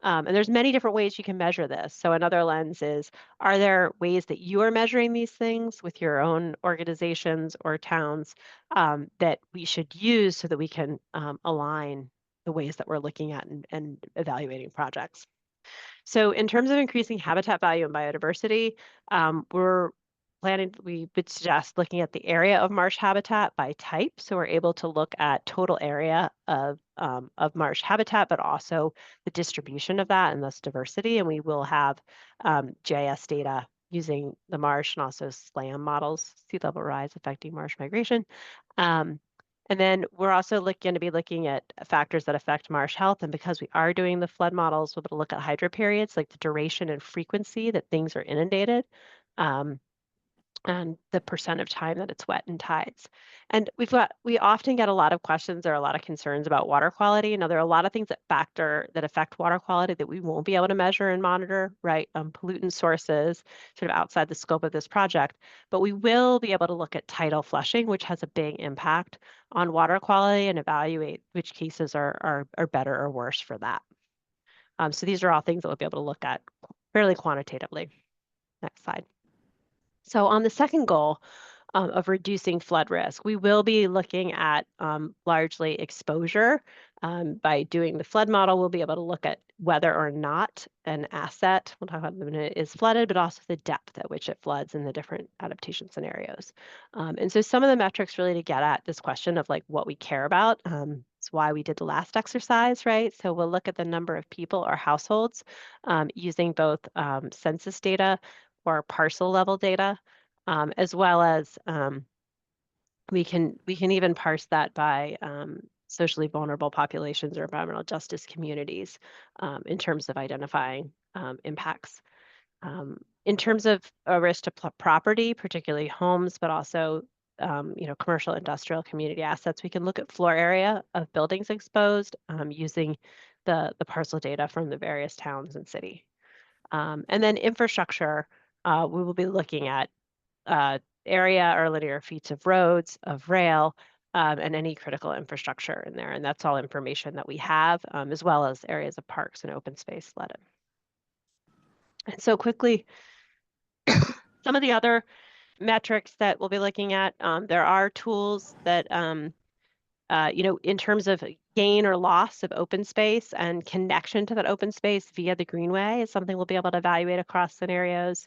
and there's many different ways you can measure this. So another lens is, are there ways that you are measuring these things with your own organizations or towns that we should use so that we can align the ways that we're looking at and evaluating projects? So in terms of increasing habitat value and biodiversity, we would suggest looking at the area of marsh habitat by type. So we're able to look at total area of marsh habitat, but also the distribution of that and thus diversity. And we will have GIS data using the marsh and also SLAM models, sea level rise affecting marsh migration. And then we're also going to be looking at factors that affect marsh health. And because we are doing the flood models, we'll be able to look at hydro periods, like the duration and frequency that things are inundated. And the percent of time that it's wet and tides. And we often get a lot of questions or a lot of concerns about water quality. Now, there are a lot of things that affect water quality that we won't be able to measure and monitor, right? Pollutant sources, sort of outside the scope of this project, but we will be able to look at tidal flushing, which has a big impact on water quality, and evaluate which cases are better or worse for that. So these are all things that we'll be able to look at fairly quantitatively. Next slide. So on the second goal of reducing flood risk, we will be looking at largely exposure. By doing the flood model, we'll be able to look at whether or not an asset, we'll talk about in a minute, is flooded, but also the depth at which it floods in the different adaptation scenarios. And so some of the metrics really to get at this question of like what we care about. It's why we did the last exercise, right? So we'll look at the number of people or households using both census data or parcel level data, as well as we can even parse that by socially vulnerable populations or environmental justice communities in terms of identifying impacts. In terms of a risk to property, particularly homes, but also commercial, industrial, community assets, we can look at floor area of buildings exposed using the parcel data from the various towns and city. And then infrastructure, we will be looking at area or linear feet of roads, of rail, and any critical infrastructure in there. And that's all information that we have, as well as areas of parks and open space flooded. And so quickly, some of the other metrics that we'll be looking at, there are tools that, in terms of gain or loss of open space and connection to that open space via the greenway is something we'll be able to evaluate across scenarios.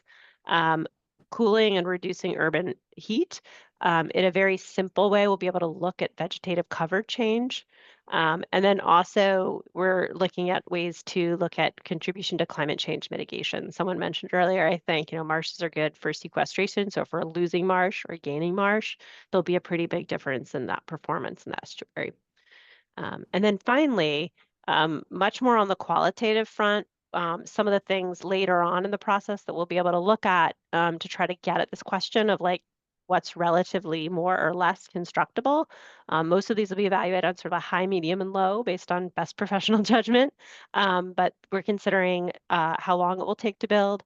Cooling and reducing urban heat. In a very simple way, we'll be able to look at vegetative cover change. And then also we're looking at ways to look at contribution to climate change mitigation. Someone mentioned earlier, I think, marshes are good for sequestration. So if we're losing marsh or gaining marsh, there'll be a pretty big difference in that performance in the estuary. And then finally, much more on the qualitative front, some of the things later on in the process that we'll be able to look at to try to get at this question of like, what's relatively more or less constructible. Most of these will be evaluated on sort of a high, medium, and low based on best professional judgment. But we're considering how long it will take to build,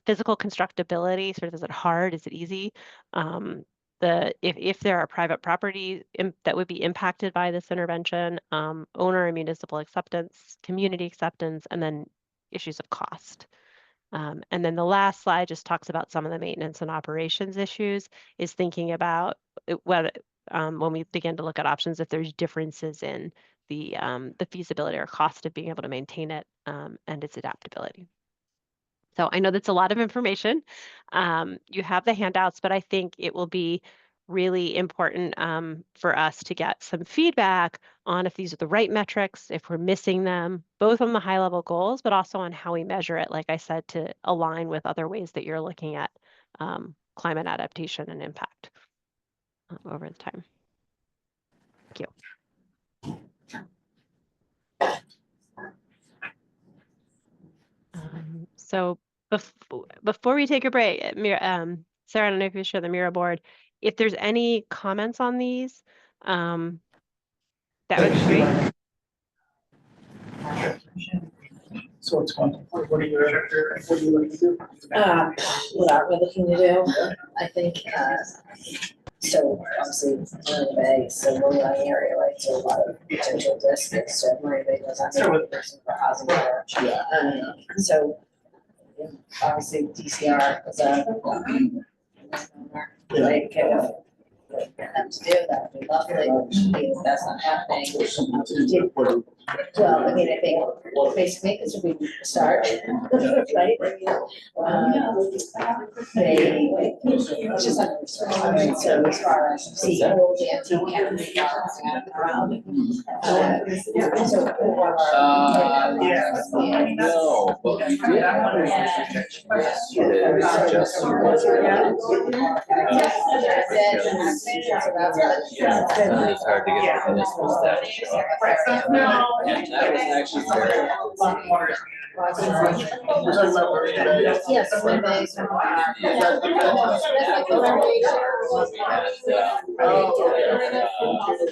physical constructability, sort of is it hard, is it easy? If there are private property that would be impacted by this intervention, owner and municipal acceptance, community acceptance, and then issues of cost. And then the last slide just talks about some of the maintenance and operations issues, is thinking about whether when we begin to look at options, if there's differences in the feasibility or cost of being able to maintain it and its adaptability. So I know that's a lot of information. You have the handouts, but I think it will be really important for us to get some feedback on if these are the right metrics, if we're missing them, both on the high level goals, but also on how we measure it, like I said, to align with other ways that you're looking at climate adaptation and impact over the time. Thank you. So before we take a break, Sarah, I don't know if you share the Mira board. If there's any comments on these, that would be great. So what's going, what are you looking to do? What are we looking to do? I think, so obviously, Marina Bay, so we're running area, right, so a lot of potential risks, so Marina Bay does not make a person for housing there. So, obviously, DCR is a, like, what them to do, that would be lovely, that's not happening. Well, I mean, I think basic maintenance would be a start, right? It's just like, so as far as see all the antique cabinets around. So No, but we did yesterday, just. It's hard to get the municipal staff to show up. And that was actually very. We're talking about Marina Bay. Yes, Marina Bay.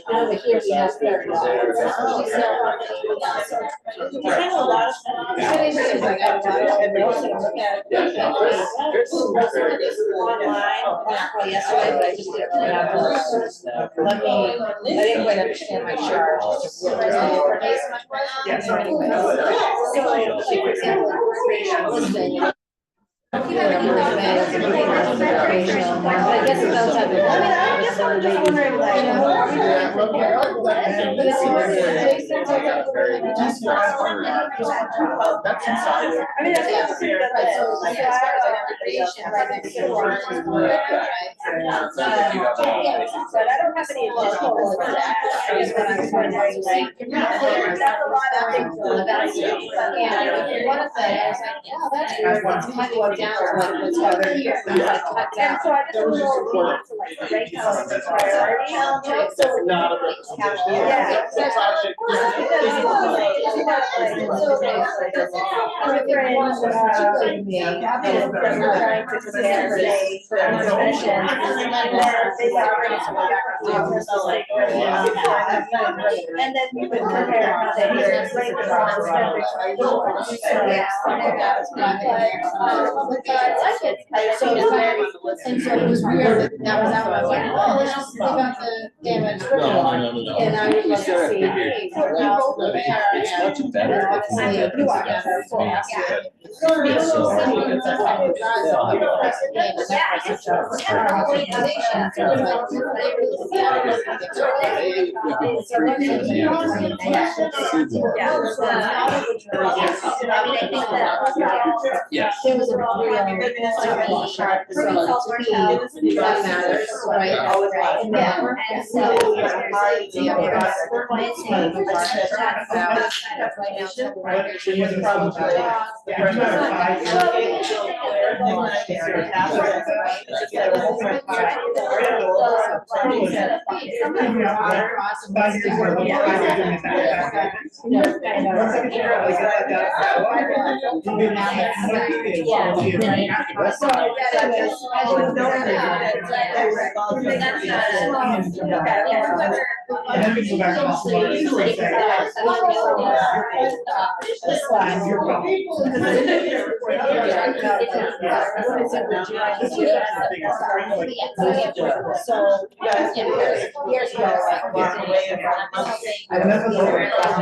Over here we have. I didn't quite understand my charge. Yes. So, for example, listing. But I guess it's outside the. I guess I'm just wondering, like, That's inside. I mean, that's pretty good. Right, so like as far as recreation, right next to the lines, right? But I don't have any additional ones to add. I guess what I was wondering, like, that's a lot of things to evaluate. And one of the, I was like, yeah, that's weird, it's cutting down to like what's over here, it's like cut And down. so I just don't know if we want to like rank how it's a priority. Yeah. And then you would compare how they rank the So it's very, and so it was weird that was out, I was like, oh, let's just think about the damage. No. And I would love to see, hey, so now the bear It's much and better. honestly, you are careful. Yes. There was a real sharp result to me that matters. Right, always right, was. yeah. And so, And then we go back to Years ago, like, walking away from And that's what's over. Yeah.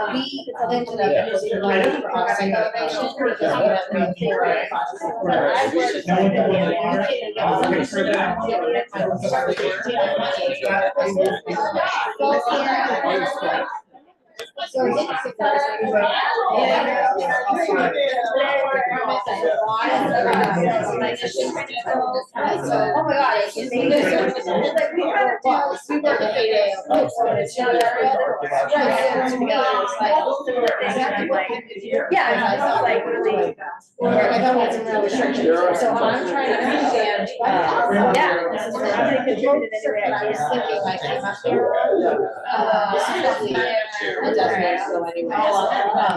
We ended up using money for offsite elevation because we have no theory. But I worked. So oh my God. Yeah, I thought like really, I thought we had some real restrictions, so I'm trying to understand, yeah, this is the, I'm gonna contribute it anyway, I was thinking like, I'm up here. This is what we, it doesn't have to go anywhere.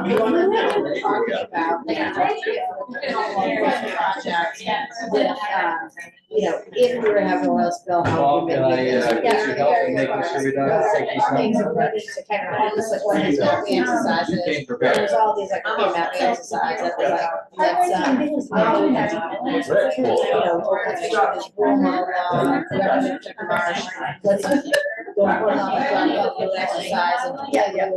We wanted to talk about, projects with, you know, if we were having a oil spill, how we would. get your help in making sure we don't have to take these home? Things are ready to kind of, just like one of these mapping exercises. You came prepared. There's all these like, okay, mapping exercises, like, let's, you know, let's make sure there's room on, whoever took the marsh, let's go for an exercise and, yeah, and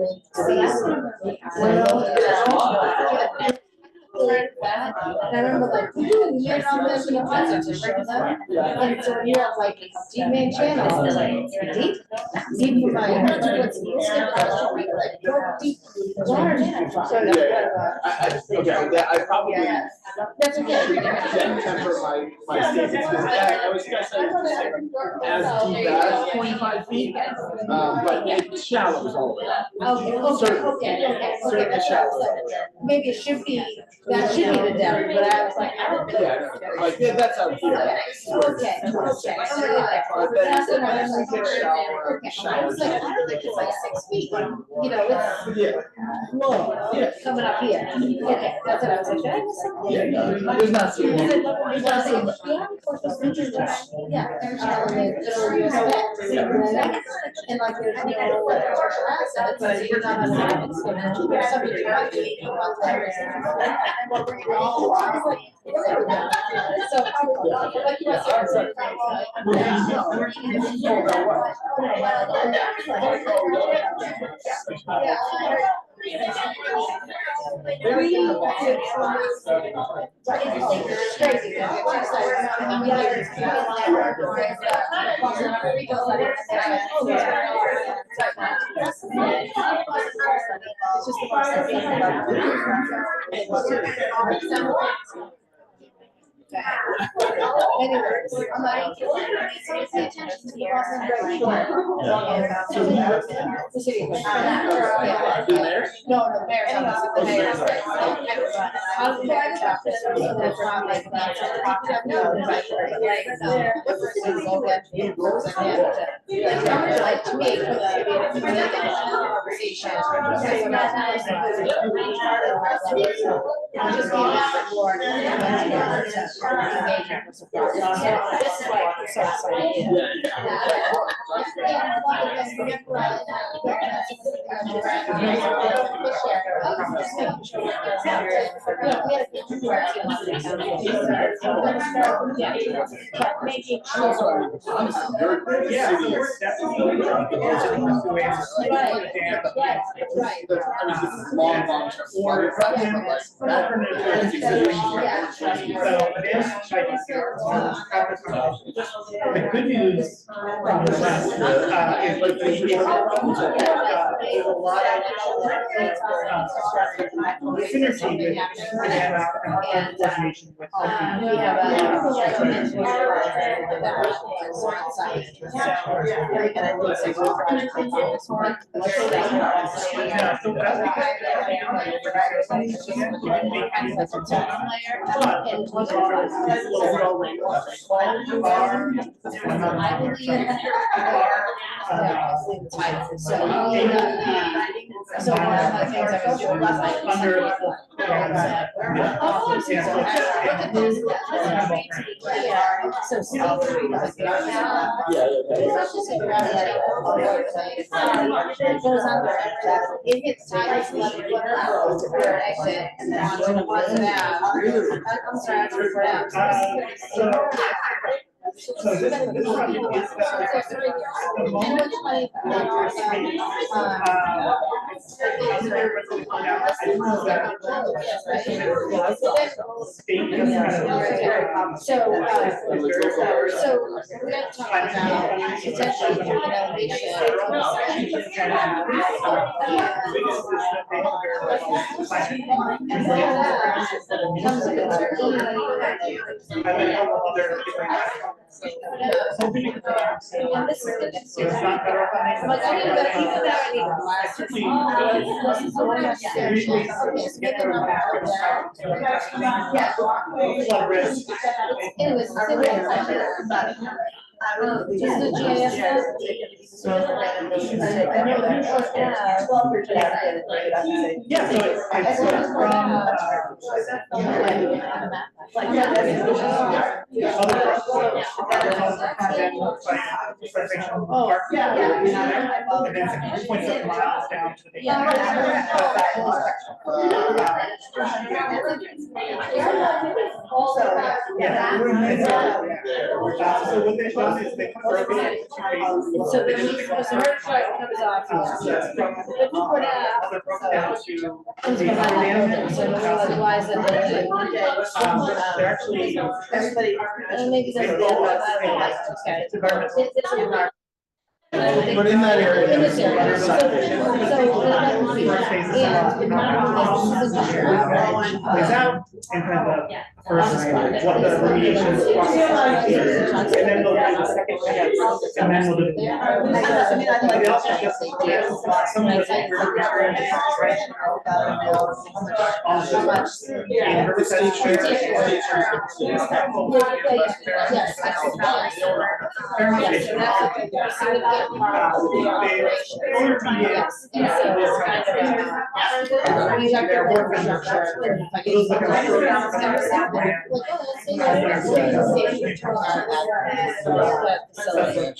I remember like, you know, there's an offensive to show them. And so you have like deep main channel, I was like, deep for my, what's like, go deep. Okay, I probably. Yeah. That's okay. Temper my statements, because I was gonna say, as deep as 25 feet, but it shallows all the way up. Okay. Certainly shallows. Maybe it should be, that should be the depth, but I was like, I don't think. Yeah, like, that's out here. Okay. But then, as we get shallower, I was like, I don't think it's like 6 feet, you know, it's yeah, low, coming up here. Okay, that's what I was like, did I miss something? yeah, there's not too many. There's not too much. Yeah, there's and like there's no commercial assets, so you're not on that, it's gonna, somebody trying to make about that. So, like you Anyways, I'm like, pay attention to the Boston Red Shore. The city. The mayor? No, the mayor's office, the mayor's. I was driving up this, so that's not like that. Like to me, conversation. Just came out for engagement with support. This is like so exciting. Making sure. Yeah, so we're definitely. Right. I mean, this is long term. Or, But like, that- Yeah. So advanced IDCR. The good news from the last, is like the infrastructure funds, there's a lot of synergy with coordination with. We have Yeah, so that's So one of the things I was doing was like so Steve was like, it goes on there, it hits tides, for exit, and then on to I'm sorry, I so this probably is the moment. So we're gonna talk about potentially innovation. And this is the next year. Like, I need that, even though I need glasses. Anyways, just the GIS. Yeah, so it's and then 2.7 miles down to the. So what they've done is they convert it into two phases. So the first part comes off. Otherwise, they're actually. maybe But in that area. In this area. Is out and kind of the first, what the remediation process is. And then we'll do the second phase, and then we'll do. They also just, some of the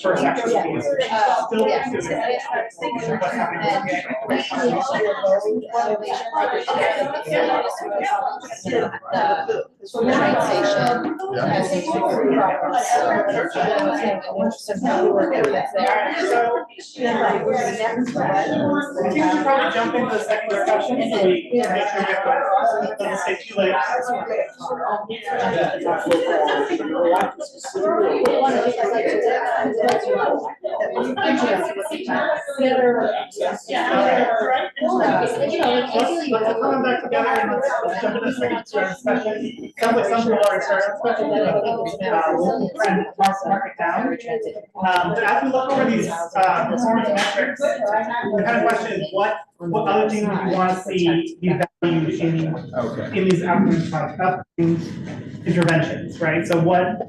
first action is still what's we can probably jump into the second discussion, so we make sure we have doesn't stay too late. Let's come back together and let's jump into the second discussion. Sounds like some people are starting, especially we'll try and mark it down. As we look over these performance metrics, the kind of question is what other things do you want to see be valued in these upcoming interventions, right? So what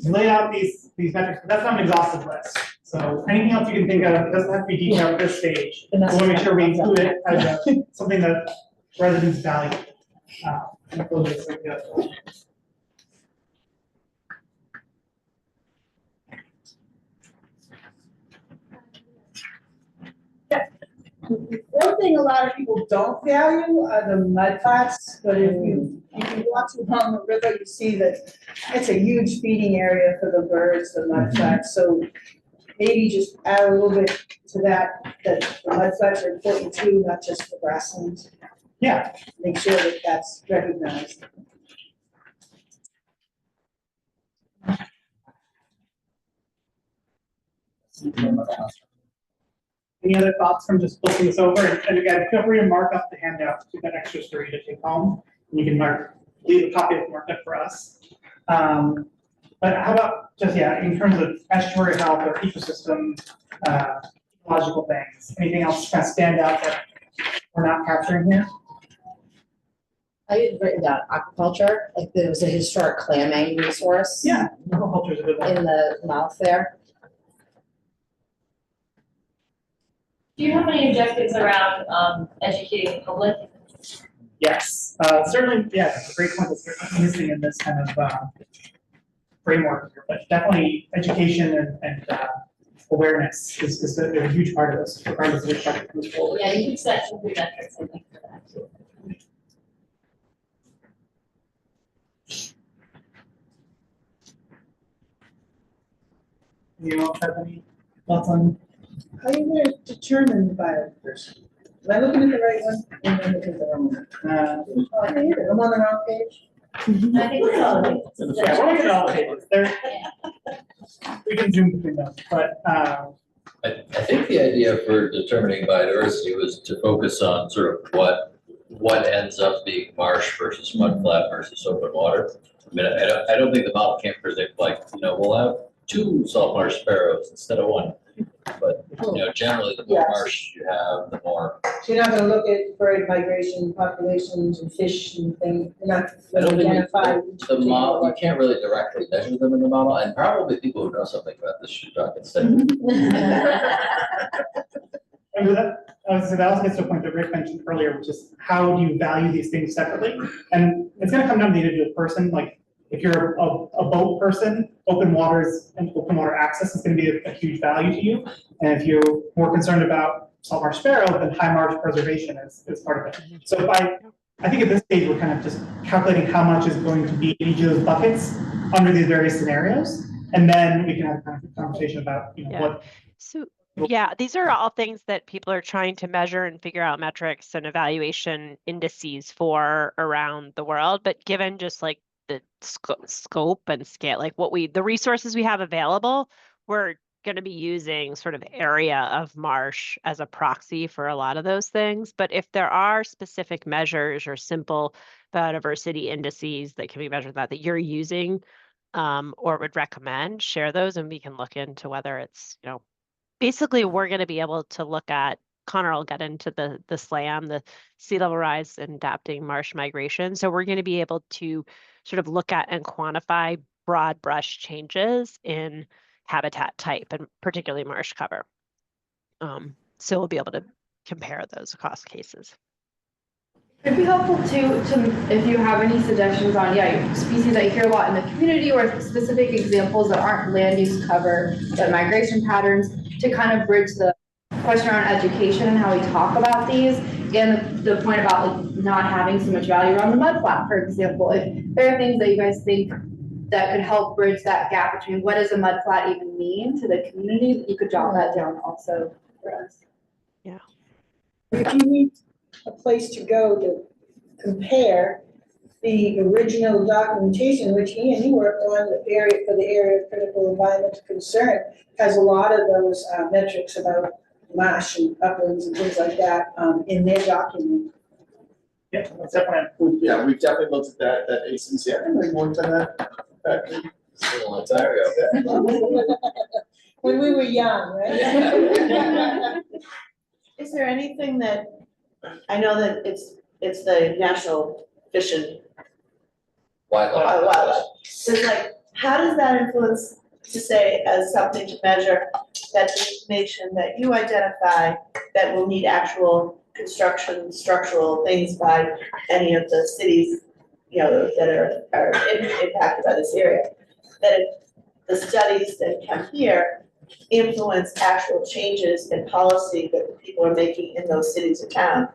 lay out these metrics, but that's not an exhaustive list. So anything else you can think of, it doesn't have to be detailed at this stage. We want to make sure we include it as something that residents value. One thing a lot of people don't value are the mud flats, but if you walk along the river, you see that it's a huge feeding area for the birds, the mud flats. So maybe just add a little bit to that the mud flats are important too, not just the grasslands. Yeah. Make sure that that's recognized. Any other thoughts from just looking this over? And again, feel free to mark up the handout to that extra story to take home. And you can leave a copy of it marked up for us. But how about just, in terms of estuary health or ecosystem, ecological things, anything else kind of stand out that we're not capturing here? I had written down aquaculture, like there was a historic clamming resource. Yeah, aquaculture is a good one. In the mouth there. Do you have any objectives around educating the public? Yes, certainly, it's a great point that's missing in this kind of framework here, but definitely education and awareness is a huge part of this, regardless of which project moves forward. Yeah, you could set some good metrics, I think, for that too. You all have any thoughts on? How are you gonna determine the biodiversity? Am I looking at the right one? Am I looking at the wrong one? Oh, I hear it. I'm on the wrong page. I think it's all. Yeah, we're looking at all the pages. We can zoom between them, but I think the idea for determining biodiversity was to focus on sort of what ends up being marsh versus mudflat versus open water. I mean, I don't think the model can predict like, we'll have 2 salt marsh sparrows instead of 1. But, generally the more Yes. marsh you have, the more. So you're not gonna look at bird migration, populations and fish and things, you're not I don't gonna think identify. the model, you can't really directly measure them in the model, and probably people who know something about this should talk instead. And with that, that also gets to a point that Rick mentioned earlier, which is how do you value these things separately? And it's gonna come down to the individual person, like if you're a boat person, open waters and open water access is gonna be a huge value to you. And if you're more concerned about salt marsh sparrow, then high marsh preservation is part of it. So I think at this stage, we're kind of just calculating how much is going to be in each of those buckets under these various scenarios. And then we can have a kind of conversation about, what. So, these are all things that people are trying to measure and figure out metrics and evaluation indices for around the world. But given just like the scope and scale, like the resources we have available, we're going to be using sort of area of marsh as a proxy for a lot of those things. But if there are specific measures or simple biodiversity indices that can be measured that you're using or would recommend, share those and we can look into whether it's, basically we're going to be able to look at, Connor will get into the SLAM, the sea level rise and adapting marsh migration. So we're going to be able to sort of look at and quantify broad brush changes in habitat type and particularly marsh cover. So we'll be able to compare those across cases. It'd be helpful to if you have any suggestions on species that you hear a lot in the community or specific examples that aren't land use cover, but migration patterns, to kind of bridge the question around education and how we talk about these, and the point about like not having so much value around the mudflat, for example. If there are things that you guys think that could help bridge that gap between what does a mudflat even mean to the community, you could jot that down also for us. Yeah. If you need a place to go to compare the original documentation, which Ian, you worked on the area of critical environmental concern, has a lot of those metrics about marsh and uplands and things like that in their document. Yeah, that's definitely. Yeah, we've definitely looked at that agency. I think we worked on that back in A long time ago. When we were young, right? Is there anything that, I know that it's the National Fish and Wildlife. So it's like, how does that influence to say as something to measure that the information that you identify that will need actual construction, structural things by any of the cities, that are impacted by this area, that the studies that come here influence actual changes in policy that the people are making in those cities or towns?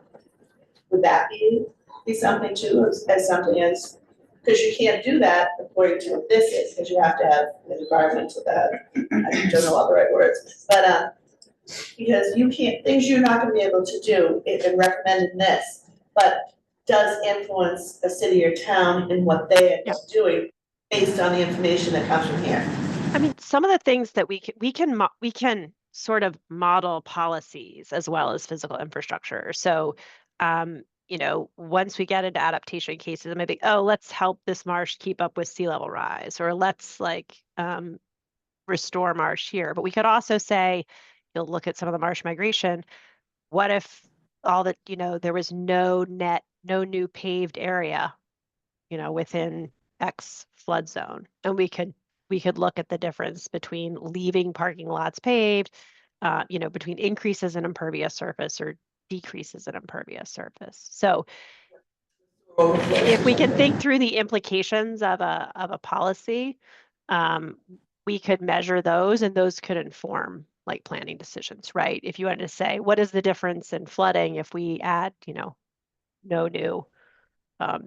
Would that be something too, as something as, because you can't do that according to what this is, because you have to have an environmental, I don't know all the right words, but because you can't, things you're not gonna be able to do and recommend in this, but does influence a city or town in what they are doing based on the information that comes from here. I mean, some of the things that we can sort of model policies as well as physical infrastructure. So, you know, once we get into adaptation cases, it may be, oh, let's help this marsh keep up with sea level rise, or let's like restore marsh here. But we could also say, you'll look at some of the marsh migration. What if all that, you know, there was no new paved area, you know, within X flood zone, and we could look at the difference between leaving parking lots paved, you know, between increases in impervious surface or decreases in impervious surface. So if we can think through the implications of a policy, we could measure those, and those could inform like planning decisions, right? If you wanted to say, what is the difference in flooding if we add, you know, no new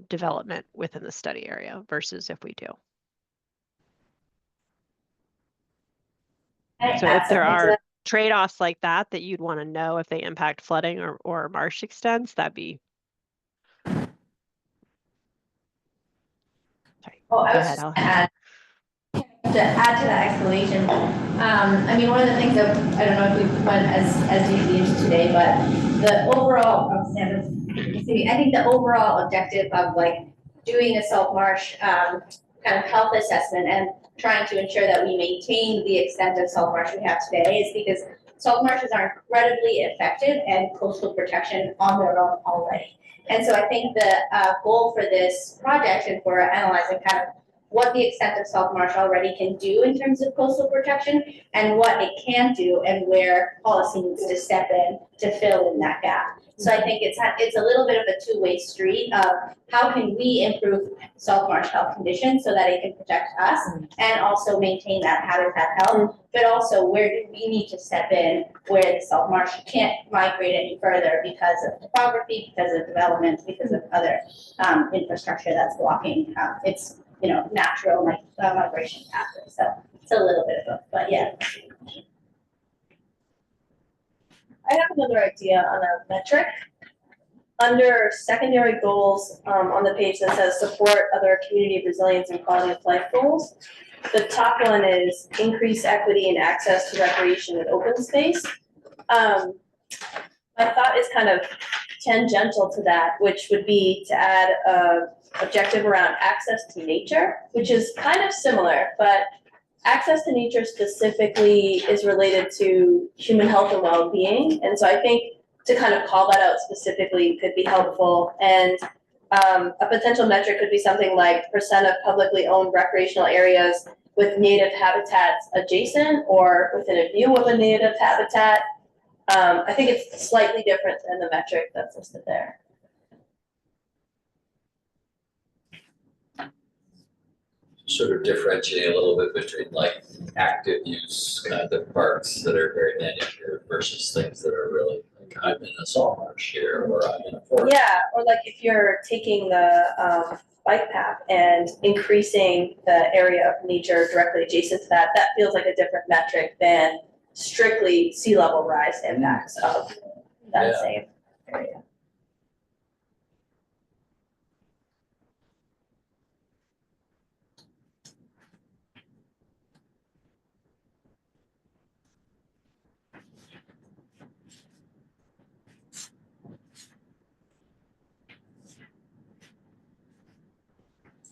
development within the study area versus if we do. So if there are trade-offs like that you'd want to know if they impact flooding or marsh extents, that'd be. Sorry. Oh, Go ahead, Alex. To add to that explanation, I mean, one of the things that, I don't know if we went as deeply into today, but the overall, I think the overall objective of like doing a salt marsh kind of health assessment and trying to ensure that we maintain the extent of salt marsh we have today is because salt marshes are incredibly effective and coastal protection on their own already. And so I think the goal for this project and for analyzing kind of what the extent of salt marsh already can do in terms of coastal protection and what it can't do and where policy needs to step in to fill in that gap. So I think it's a little bit of a two-way street of how can we improve salt marsh health conditions so that it can protect us and also maintain that habitat health, but also where do we need to step in where the salt marsh can't migrate any further because of topography, because of development, because of other infrastructure that's blocking its natural migration pathway. So it's a little bit of both, but yeah. I have another idea on a metric. Under secondary goals on the page that says support other community resilience and quality of life goals, the top one is increase equity and access to recreation and open space. My thought is kind of tangential to that, which would be to add a objective around access to nature, which is kind of similar, but access to nature specifically is related to human health and well-being. And so I think to kind of call that out specifically could be helpful. And a potential metric could be something like % of publicly owned recreational areas with native habitats adjacent or within a view of a native habitat. I think it's slightly different than the metric that's listed there. Sort of differentiate a little bit between like active use kind of parks that are very manicured versus things that are really like I'm in a salt marsh here or I'm in a forest. Yeah, or like if you're taking the bike path and increasing the area of nature directly adjacent to that, that feels like a different metric than strictly sea level rise impacts of that same area.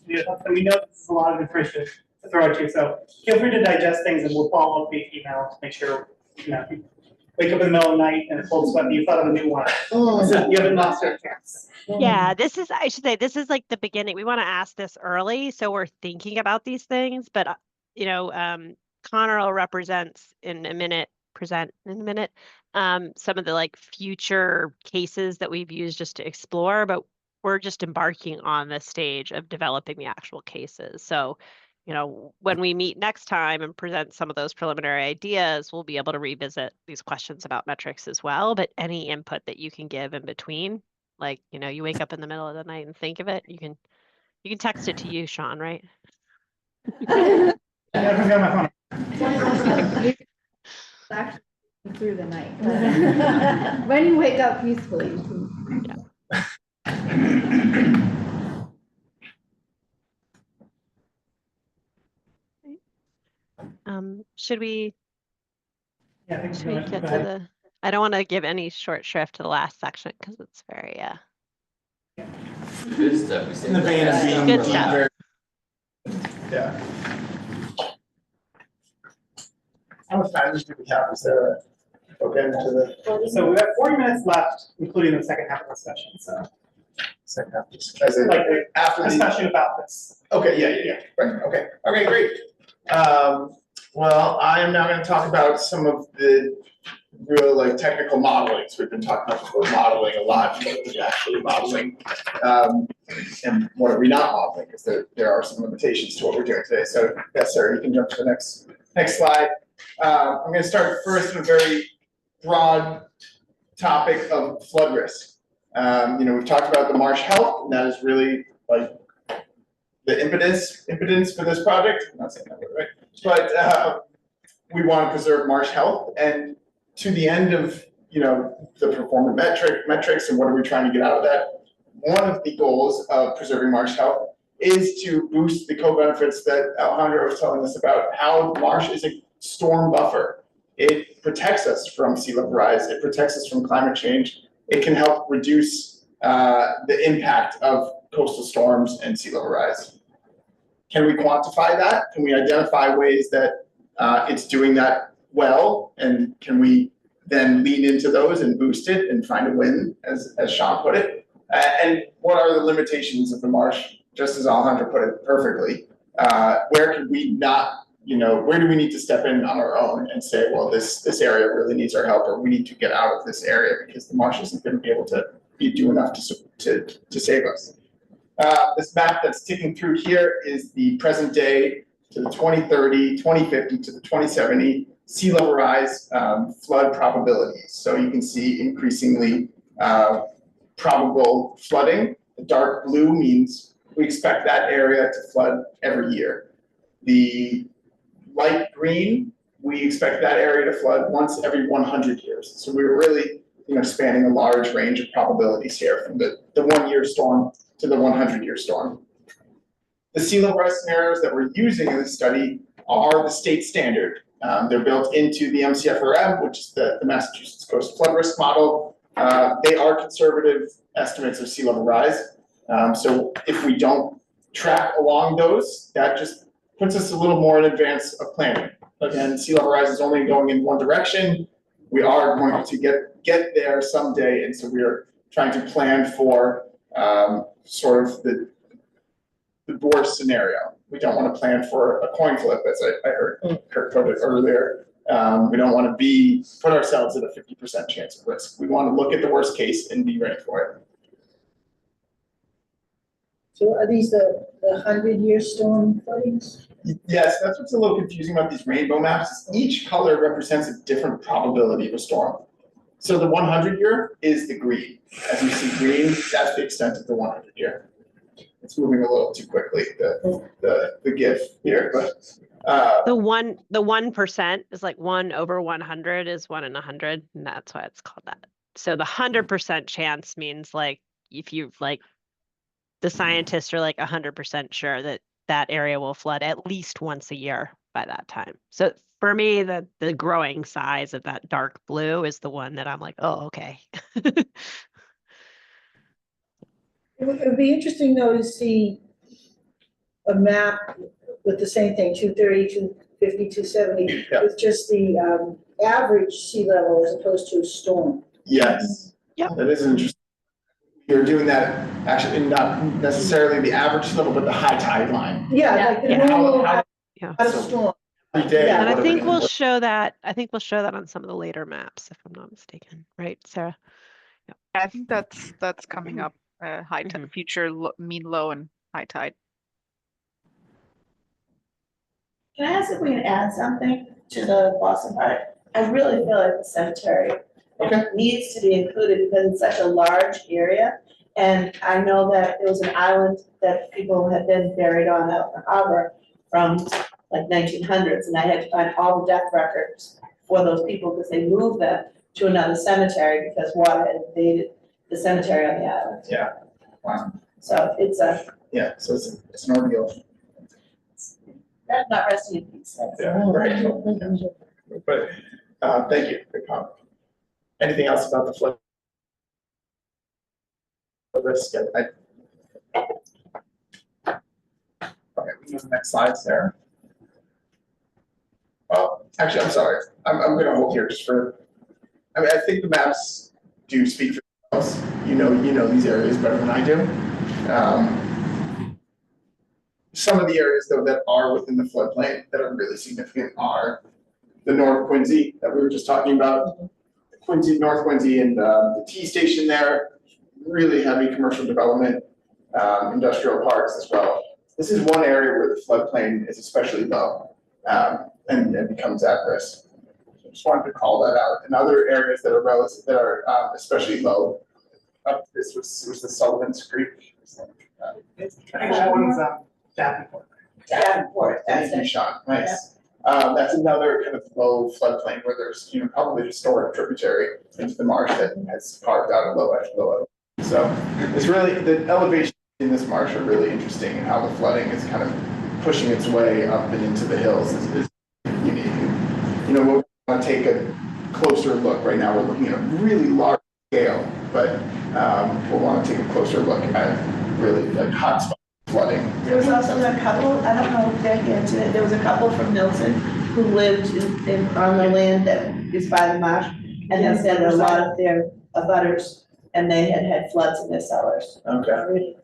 Yeah, so we know this is a lot of information to throw at you, so feel free to digest things and we'll follow up via email to make sure, you know, if you wake up in the middle of the night and it's cold sweat, you thought of a new one. So you haven't lost your chance. Yeah, I should say, this is like the beginning. We want to ask this early, so we're thinking about these things, but Connor will present in a minute, some of the like future cases that we've used just to explore, but we're just embarking on the stage of developing the actual cases. So, when we meet next time and present some of those preliminary ideas, we'll be able to revisit these questions about metrics as well. But any input that you can give in between, like, you wake up in the middle of the night and think of it, you can text it to you, Sean, right? Actually, through the night. When you wake up peacefully. should we Yeah, I think get go to ahead. the, I don't want to give any short shrift to the last section because it's very, Good stuff. We In the vein of being Good stuff. very, yeah. How much time do we have? Is there okay into the So we have 40 minutes left, including the second half of the discussion, so. second half? As in, Like, after the discussion about this. Okay, yeah, right, okay, great. Well, I am now gonna talk about some of the real like technical modeling. So we've been talking about before modeling a lot, but we're actually modeling. And what are we not modeling? Because there are some limitations to what we're doing today. So yes, sir, you can jump to the next slide. I'm gonna start first with a very broad topic of flood risk. We've talked about the marsh health, and that is really like the impotence for this project. I'm not saying that word right, but we want to preserve marsh health, and to the end of the performance metrics and what are we trying to get out of that. One of the goals of preserving marsh health is to boost the co-benefits that Alejandro was telling us about. How marsh is a storm buffer. It protects us from sea level rise. It protects us from climate change. It can help reduce the impact of coastal storms and sea level rise. Can we quantify that? Can we identify ways that it's doing that well? And can we then lean into those and boost it and find a win, as Sean put it? And what are the limitations of the marsh? Just as Alejandro put it perfectly, where can we not, where do we need to step in on our own and say, well, this area really needs our help, or we need to get out of this area because the marsh isn't going to be able to do enough to save us. This map that's ticking through here is the present day to the 2030, 2050 to the 2070 sea level rise flood probabilities. So you can see increasingly probable flooding. The dark blue means we expect that area to flood every year. The light green, we expect that area to flood once every 100 years. So we were really spanning a large range of probabilities here, from the 1-year storm to the 100-year storm. The sea level rise scenarios that we're using in this study are the state standard. They're built into the MCFRM, which is the Massachusetts Coast Flood Risk Model. They are conservative estimates of sea level rise. So if we don't track along those, that just puts us a little more in advance of planning. Again, sea level rise is only going in one direction. We are going to get there someday, and so we are trying to plan for sort of the worst scenario. We don't want to plan for a coin flip, as I heard Kurt put it earlier. We don't want to put ourselves at a 50% chance of risk. We want to look at the worst case and be ready for it. So are these the 100-year storm floodings? Yes, that's what's a little confusing about these rainbow maps. Each color represents a different probability of a storm. So the 100-year is the green. As you see green, that's the extent of the 100-year. It's moving a little too quickly, the GIF here, but the 1% is like 1 over 100 is 1 in 100, and that's why it's called that. So the 100% chance means like if you like, the scientists are like 100% sure that that area will flood at least once a year by that time. So for me, the growing size of that dark blue is the one that I'm like, oh, okay. It would be interesting though to see a map with the same thing, 230, 250, 270, with just the average sea level as opposed to a storm. yes, that is interesting. You're doing that actually not necessarily the average sea level, but the high tide line. Yeah, like the normal storm. Every day. And I think we'll show that. I think we'll show that on some of the later maps, if I'm not mistaken, right, Sarah? Yeah, I think that's coming up. High tide, future mean low and high tide. Can I ask if we can add something to the Boston part? I really feel like the cemetery needs to be included because it's such a large area. And I know that it was an island that people had been buried on out in the harbor from like 1900s, and I had to find all the death records for those people because they moved them to another cemetery because water had invaded the cemetery on the island. Yeah. Wow. So it's a so it's an ordeal. That's not resting in peace. That's- Yeah, right. But, thank you, good comment. Anything else about the flood risk? Okay, we move to the next slide, Sarah. Well, actually, I'm sorry, I'm gonna hold here just for, I mean, I think the maps do speak for themselves. You know these areas better than I do. Some of the areas though that are within the floodplain that are really significant are the North Quincy that we were just talking about. Quincy, North Quincy and the T station there, really heavy commercial development, industrial parks as well. This is one area where the floodplain is especially low and becomes at risk. So just wanted to call that out. And other areas that are relative, that are especially low. This was the Sullivan's Creek. That one's Davenport. Davenport, that's Thank you, it. Sean, nice. That's another kind of low floodplain where there's, probably a historic tributary into the marsh that has carved out a low. So it's really, the elevation in this marsh are really interesting and how the flooding is kind of pushing its way up and into the hills is unique. We'll want to take a closer look. Right now, we're looking at a really large scale, but we'll want to take a closer look at really like hotspot flooding. There was also a couple, I don't know if Jackie answered it, there was a couple from Milton who lived on the land that is by the marsh. And they said that a lot of their abutters, and they had floods in their cellars. Okay.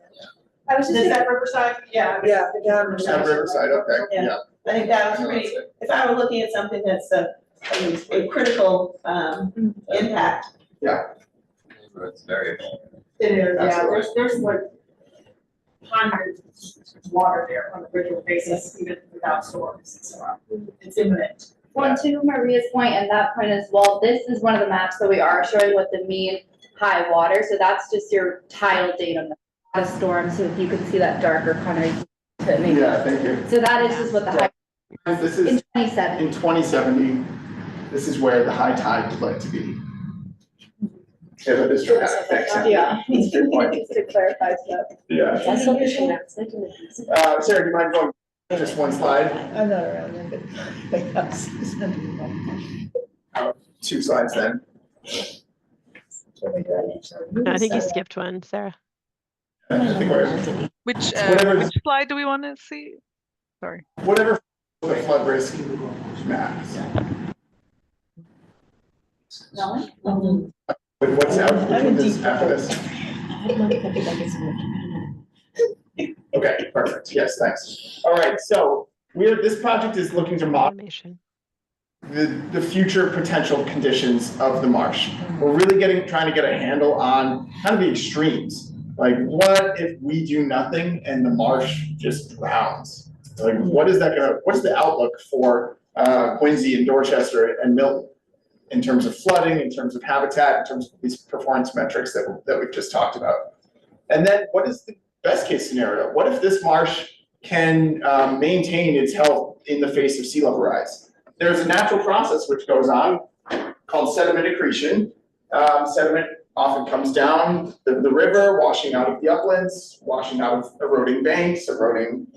I was just Is gonna, that Riverside? Yeah. Yeah, Riverside, okay, yeah. I think that was pretty, if I were looking at something that's a critical, impact. It's variable. It is, yeah, Absolutely. there's like hundreds of water there on a regular basis, even without storms, so it's imminent. Well, to Maria's point and that point as well, this is one of the maps that we are showing with the mean high water, so that's just your tidal data, not a storm, so if you can see that darker color. Yeah, thank you. So that is just what the high, This in is, 2070. in 2070, this is where the high tide would like to be. Yeah, that is dramatic, thanks. Yeah. Good point. Just to clarify stuff. Yeah. That's what we should have. Sarah, do you mind going just one slide? I'm not around then, but. Two slides then. No, I think you skipped one, Sarah. I think we're, Which Whatever- which slide do we want to see? Sorry. whatever the flood risk map. What's out after this? Okay, perfect. Yes, thanks. All right, so this project is looking to model Animation. the future potential conditions of the marsh. We're really trying to get a handle on kind of the extremes. Like, what if we do nothing and the marsh just drowns? Like, what is the outlook for Quincy and Dorchester and Milton in terms of flooding, in terms of habitat, in terms of these performance metrics that we've just talked about? And then what is the best case scenario? What if this marsh can maintain its health in the face of sea level rise? There's a natural process which goes on called sediment accretion. Sediment often comes down the river, washing out of the uplands, washing out of eroding banks, eroding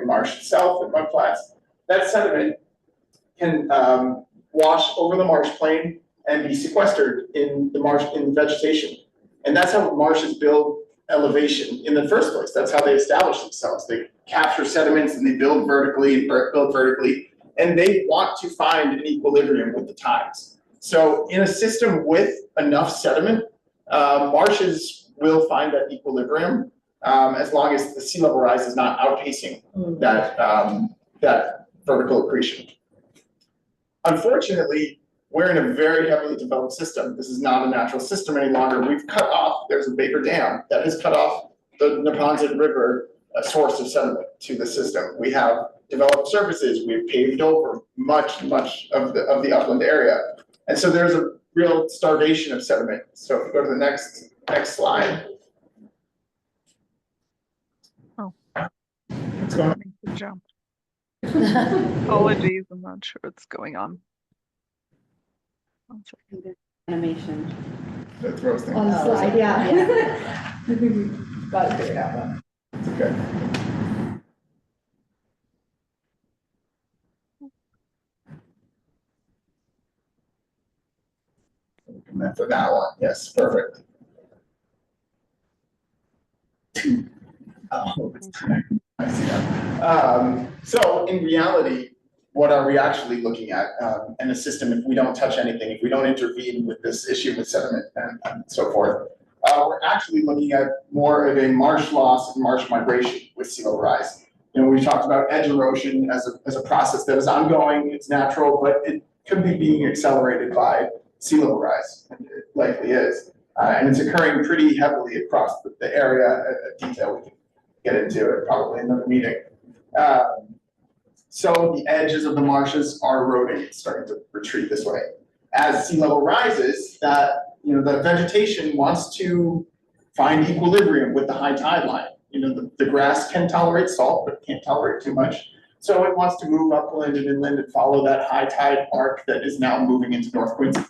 marsh itself and mudflats. That sediment can wash over the marsh plain and be sequestered in the marsh, in vegetation. And that's how marshes build elevation in the first place. That's how they establish themselves. They capture sediments and they build vertically, and they want to find an equilibrium with the tides. So in a system with enough sediment, marshes will find that equilibrium as long as the sea level rise is not outpacing that vertical accretion. Unfortunately, we're in a very heavily developed system. This is not a natural system any longer. We've cut off, there's a Baker Dam that has cut off the Neponset River, a source of sediment to the system. We have developed surfaces, we've paved over much of the upland area. And so there's a real starvation of sediment. So if we go to the next slide. Oh. What's going on? Good job. Apologies, I'm not sure what's going on. One second. Animation. That throws things. On the slide, yeah. Got to figure it out though. It's okay. And then for that one, yes, perfect. Oh, I see that. So in reality, what are we actually looking at in a system if we don't touch anything, if we don't intervene with this issue with sediment and so forth? We're actually looking at more of a marsh loss and marsh migration with sea level rise. You know, we talked about edge erosion as a process that is ongoing, it's natural, but it could be being accelerated by sea level rise, and it likely is. And it's occurring pretty heavily across the area, a detail we can get into it probably in another meeting. So the edges of the marshes are eroding, it's starting to retreat this way. As sea level rises, the vegetation wants to find equilibrium with the high tide line. You know, the grass can tolerate salt, but it can't tolerate too much. So it wants to move upland and inland and follow that high tide arc that is now moving into North Queensland.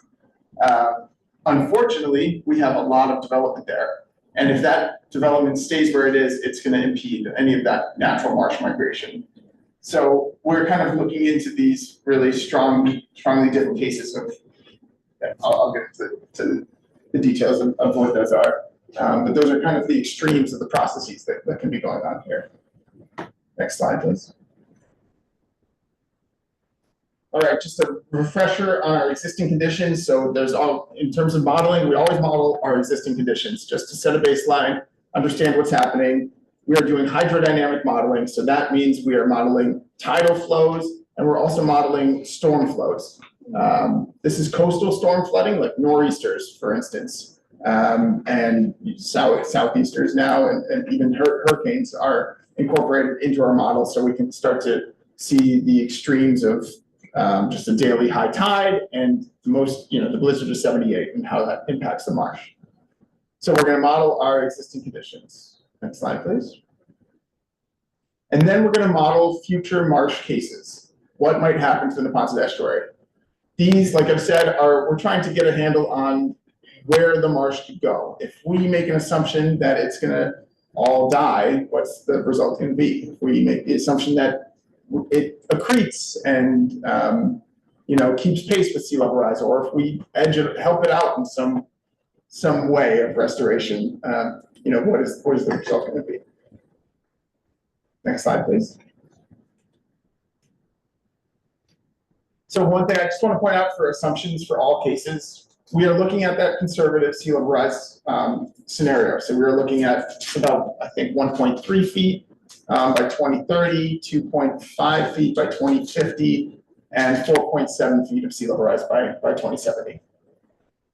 Unfortunately, we have a lot of development there. And if that development stays where it is, it's going to impede any of that natural marsh migration. So we're kind of looking into these really strongly different cases of, I'll get to the details of what those are. But those are kind of the extremes of the processes that can be going on here. Next slide, please. All right, just a refresher on our existing conditions. So in terms of modeling, we always model our existing conditions just to set a baseline, understand what's happening. We are doing hydrodynamic modeling. So that means we are modeling tidal flows and we're also modeling storm flows. This is coastal storm flooding, like nor'easters, for instance, and southeasters now, and even hurricanes are incorporated into our model, so we can start to see the extremes of just a daily high tide and the blizzard of 78 and how that impacts the marsh. So we're going to model our existing conditions. Next slide, please. And then we're going to model future marsh cases. What might happen to the Neponset Estuary? These, like I've said, we're trying to get a handle on where the marsh could go. If we make an assumption that it's going to all die, what's the result going to be? If we make the assumption that it accretes and keeps pace with sea level rise, or if we help it out in some way of restoration, what is the result going to be? Next slide, please. So one thing I just want to point out for assumptions for all cases, we are looking at that conservative sea level rise scenario. So we are looking at about, I think, 1.3 feet by 2030, 2.5 feet by 2050, and 4.7 feet of sea level rise by 2070.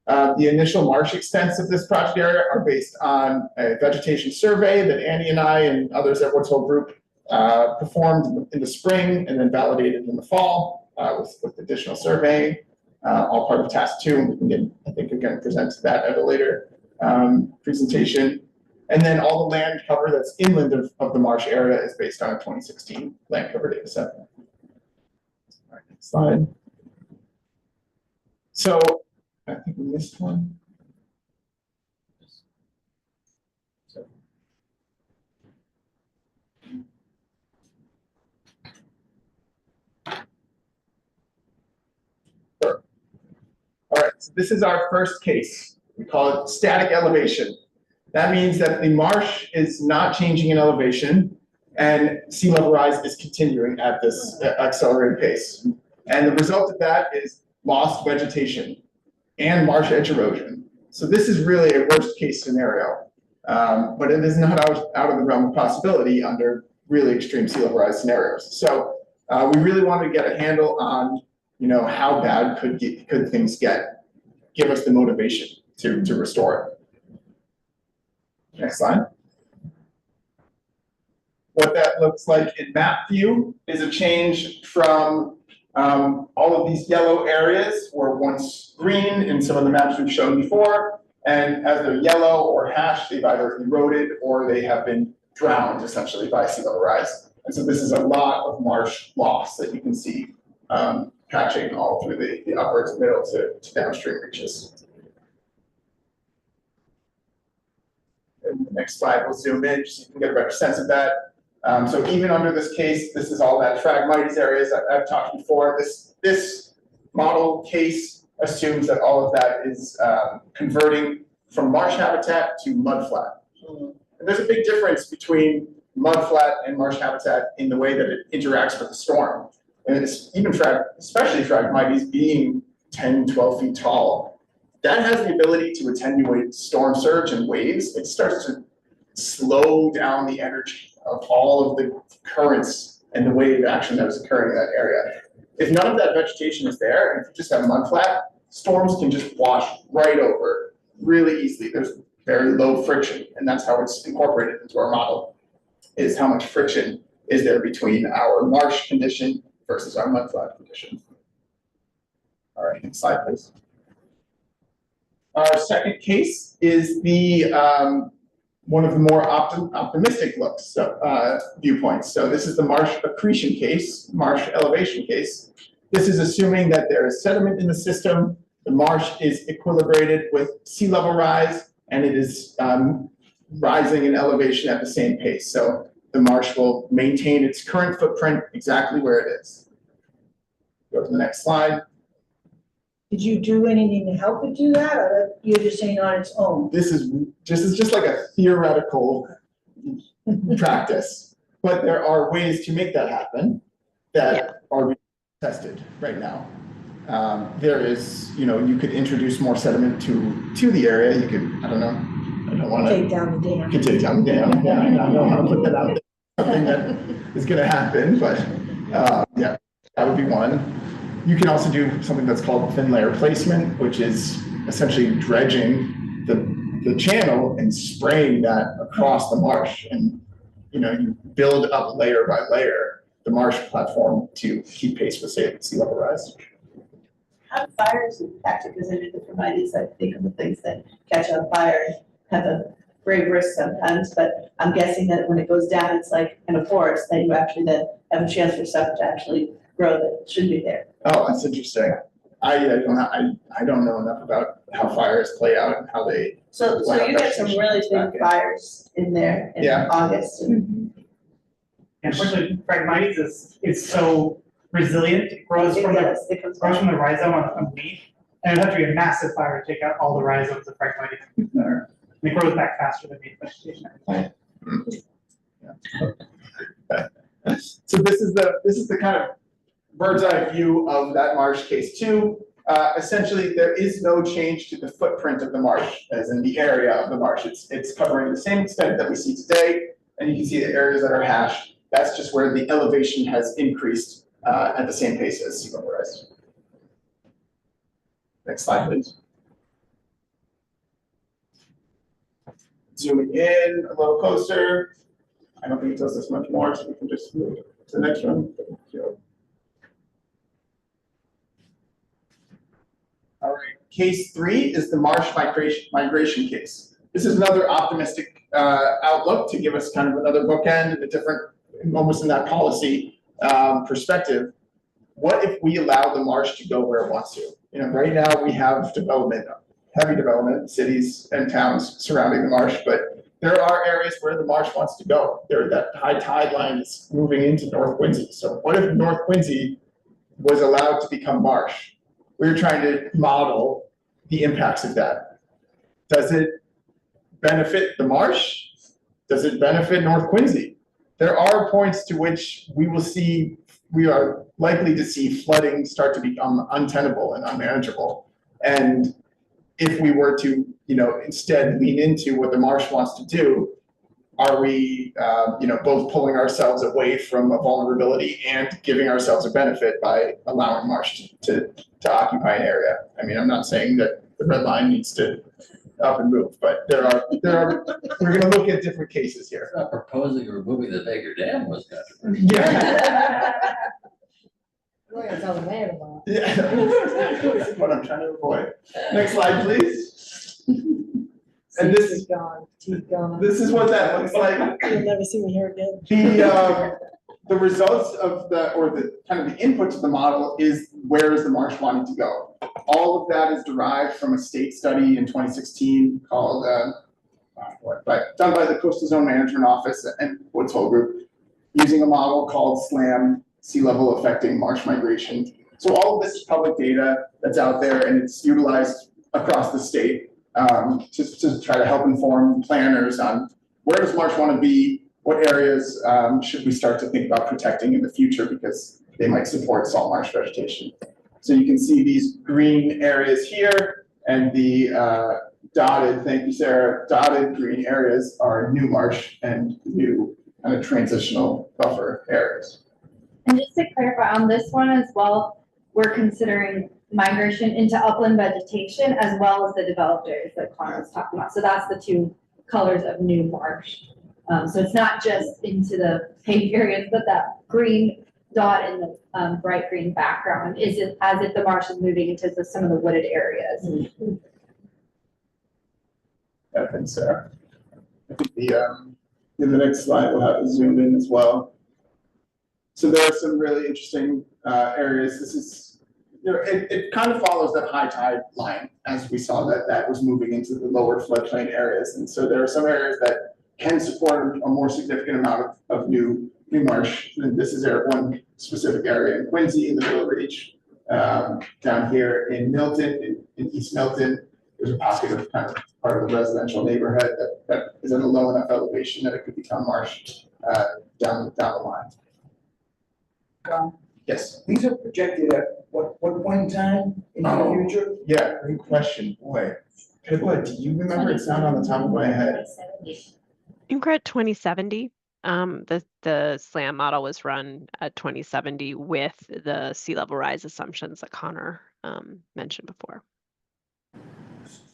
The initial marsh extents of this project area are based on a vegetation survey that Andy and I and others at Woods Hole Group performed in the spring and then validated in the fall with additional surveying, all part of task 2. And we can I think, again, present that at a later presentation. And then all the land cover that's inland of the marsh area is based on a 2016 land cover data set. All right, next slide. So I think we missed one. Sure. All right, so this is our first case. We call it static elevation. That means that the marsh is not changing in elevation and sea level rise is continuing at this accelerated pace. And the result of that is lost vegetation and marsh edge erosion. So this is really a worst case scenario, but it is not out of the realm of possibility under really extreme sea level rise scenarios. So we really wanted to get a handle on, how bad could things get, give us the motivation to restore it. Next slide. What that looks like in map view is a change from all of these yellow areas were once green in some of the maps we've shown before, and as they're yellow or hashed, they've either eroded or they have been drowned essentially by sea level rise. And so this is a lot of marsh loss that you can see patching all through the upper to middle to downstream reaches. And the next slide will zoom in so you can get a better sense of that. So even under this case, this is all that Phragmites areas I've talked before. This model case assumes that all of that is converting from marsh habitat to mudflat. And there's a big difference between mudflat and marsh habitat in the way that it interacts with the storm. And it's even especially Phragmites being 10, 12 feet tall, that has the ability to attenuate storm surge and waves. It starts to slow down the energy of all of the currents and the wave action that is occurring in that area. If none of that vegetation is there, and if you just have mudflat, storms can just wash right over really easily. There's very low friction, and that's how it's incorporated into our model, is how much friction is there between our marsh condition versus our mudflat condition. All right, next slide, please. Our second case is the one of the more optimistic looks, viewpoints. So this is the marsh accretion case, marsh elevation case. This is assuming that there is sediment in the system, the marsh is equilibrated with sea level rise, and it is rising in elevation at the same pace. So the marsh will maintain its current footprint exactly where it is. Go to the next slide. Did you do anything to help it do that, or you're just saying on its own? This is just like a theoretical practice, but there are ways to make that happen that are being tested right now. There is, you could introduce more sediment to the area. You could, I don't want to Take down the dam. You could take down the dam. Yeah, I don't know how to put that out there. Something that is going to happen, but yeah, that would be one. You can also do something that's called thin layer placement, which is essentially dredging the channel and spraying that across the marsh. And you build up layer by layer the marsh platform to keep pace with sea level rise. How do fires impact it? Because I do the Phragmites, I think of the things that catch on fire and have a grave risk sometimes, but I'm guessing that when it goes down, it's like in a forest, that you actually then have a chance for stuff to actually grow that should be there. Oh, that's interesting. I don't know enough about how fires play out and how they. So you get some really big fires in there in August. Unfortunately, Phragmites is so resilient. It grows from the rhizome on the leaf, and it would have to be a massive fire to take out all the rhizomes of Phragmites there. And it grows back faster than native vegetation. So this is the kind of bird's eye view of that marsh case too. Essentially, there is no change to the footprint of the marsh, as in the area of the marsh. It's covering the same extent that we see today, and you can see the areas that are hashed. That's just where the elevation has increased at the same pace as sea level rise. Next slide, please. Zooming in a little closer. I don't think it does this much more, so we can just move to the next one. All right, case 3 is the marsh migration case. This is another optimistic outlook to give us kind of another bookend and a different, almost in that policy perspective. What if we allow the marsh to go where it wants to? Right now we have development, heavy development, cities and towns surrounding the marsh, but there are areas where the marsh wants to go. That high tide line is moving into North Quincy. So what if North Quincy was allowed to become marsh? We're trying to model the impacts of that. Does it benefit the marsh? Does it benefit North Quincy? There are points to which we are likely to see flooding start to become untenable and unmanageable. And if we were to, instead lean into what the marsh wants to do, are we, both pulling ourselves away from a vulnerability and giving ourselves a benefit by allowing marsh to occupy an area? I mean, I'm not saying that the red line needs to up and move, but we're going to look at different cases here. Not proposing removing the Baker Dam was controversial. Yeah. We're gonna tell them later tomorrow. Yeah, this is what I'm trying to avoid. Next slide, please. And this is gone. Gone. This is what that looks like. You'll never see me here again. The results of the kind of the input to the model is where is the marsh wanting to go. All of that is derived from a state study in 2016 called done by the Coastal Zone Management Office and Woods Hole Group, using a model called SLAM, sea level affecting marsh migration. So all of this is public data that's out there, and it's utilized across the state, to try to help inform planners on where does marsh want to be, what areas should we start to think about protecting in the future because they might support salt marsh vegetation. So you can see these green areas here, and the dotted, thank you, Sarah, dotted green areas are new marsh and new kind of transitional buffer areas. And just to clarify on this one as well, we're considering migration into upland vegetation as well as the developed areas that Connor was talking about. So that's the two colors of new marsh. So it's not just into the paved areas, but that green dot in the bright green background is it as if the marsh is moving into some of the wooded areas. Yeah, thanks, Sarah. I think in the next slide we'll have to zoom in as well. So there are some really interesting areas. This is, it kind of follows that high tide line as we saw that was moving into the lower floodplain areas. And so there are some areas that can support a more significant amount of new marsh. And this is one specific area in Quincy in the Middle Reach. Down here in Milton, in East Milton, there's a pocket of kind of part of the residential neighborhood that is at a low enough elevation that it could become marsh down the line. Yes. These are projected at what point in time in the future? Yeah, great question. Boy, Pippa, do you remember? It's not on the top of my head. I think we're at 2070. The SLAM model was run at 2070 with the sea level rise assumptions that Connor mentioned before.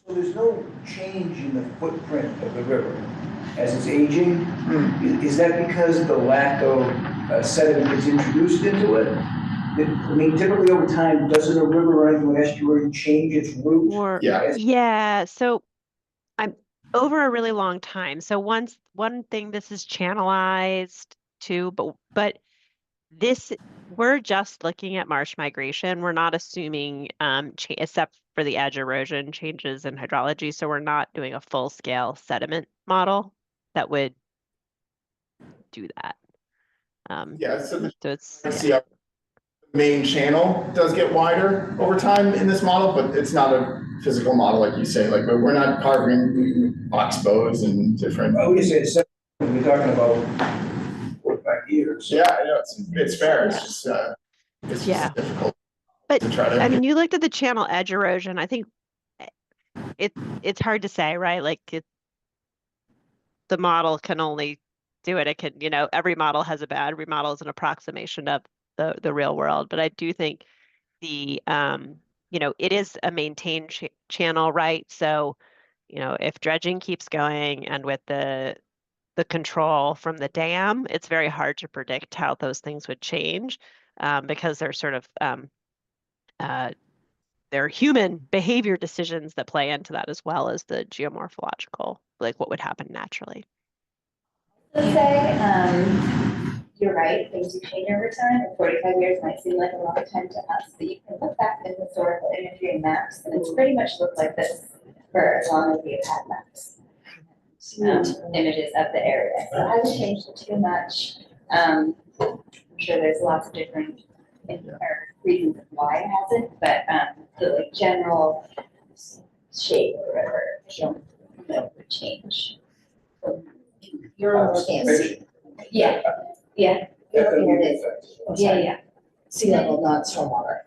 So there's no change in the footprint of the river as it's aging? Is that because of the lack of sediment that's introduced into it? I mean, typically over time, doesn't a river or an estuary change its route? Yeah. So I'm over a really long time. So one thing, this is channelized too, but this, we're just looking at marsh migration. We're not assuming, except for the edge erosion changes in hydrology. So we're not doing a full scale sediment model that would do that. So the main channel does get wider over time in this model, but it's not a physical model like you say. Like we're not carving oxbows and different. Oh, you said we're talking about 4 or 5 years. Yeah, I know it's fair. It's just just difficult. But to try to I mean, you looked at the channel edge erosion. I think it's hard to say, right? Like the model can only do it. It can, every model has every model is an approximation of the real world. But I do think the it is a maintained channel, right? So, if dredging keeps going and with the control from the dam, it's very hard to predict how those things would change because they're sort of there are human behavior decisions that play into that as well as the geomorphological, like what would happen naturally. You're right, things do change over time, and 45 years might seem like a long time to us, but you can look back at historical imagery and maps, and it's pretty much looked like this for as long as we've had maps. Images of the area, so it hasn't changed too much. I'm sure there's lots of different reasons why it hasn't, but the general shape of the river would change. You're looking at Yeah. You're looking at it. Yeah. sea level, not stormwater.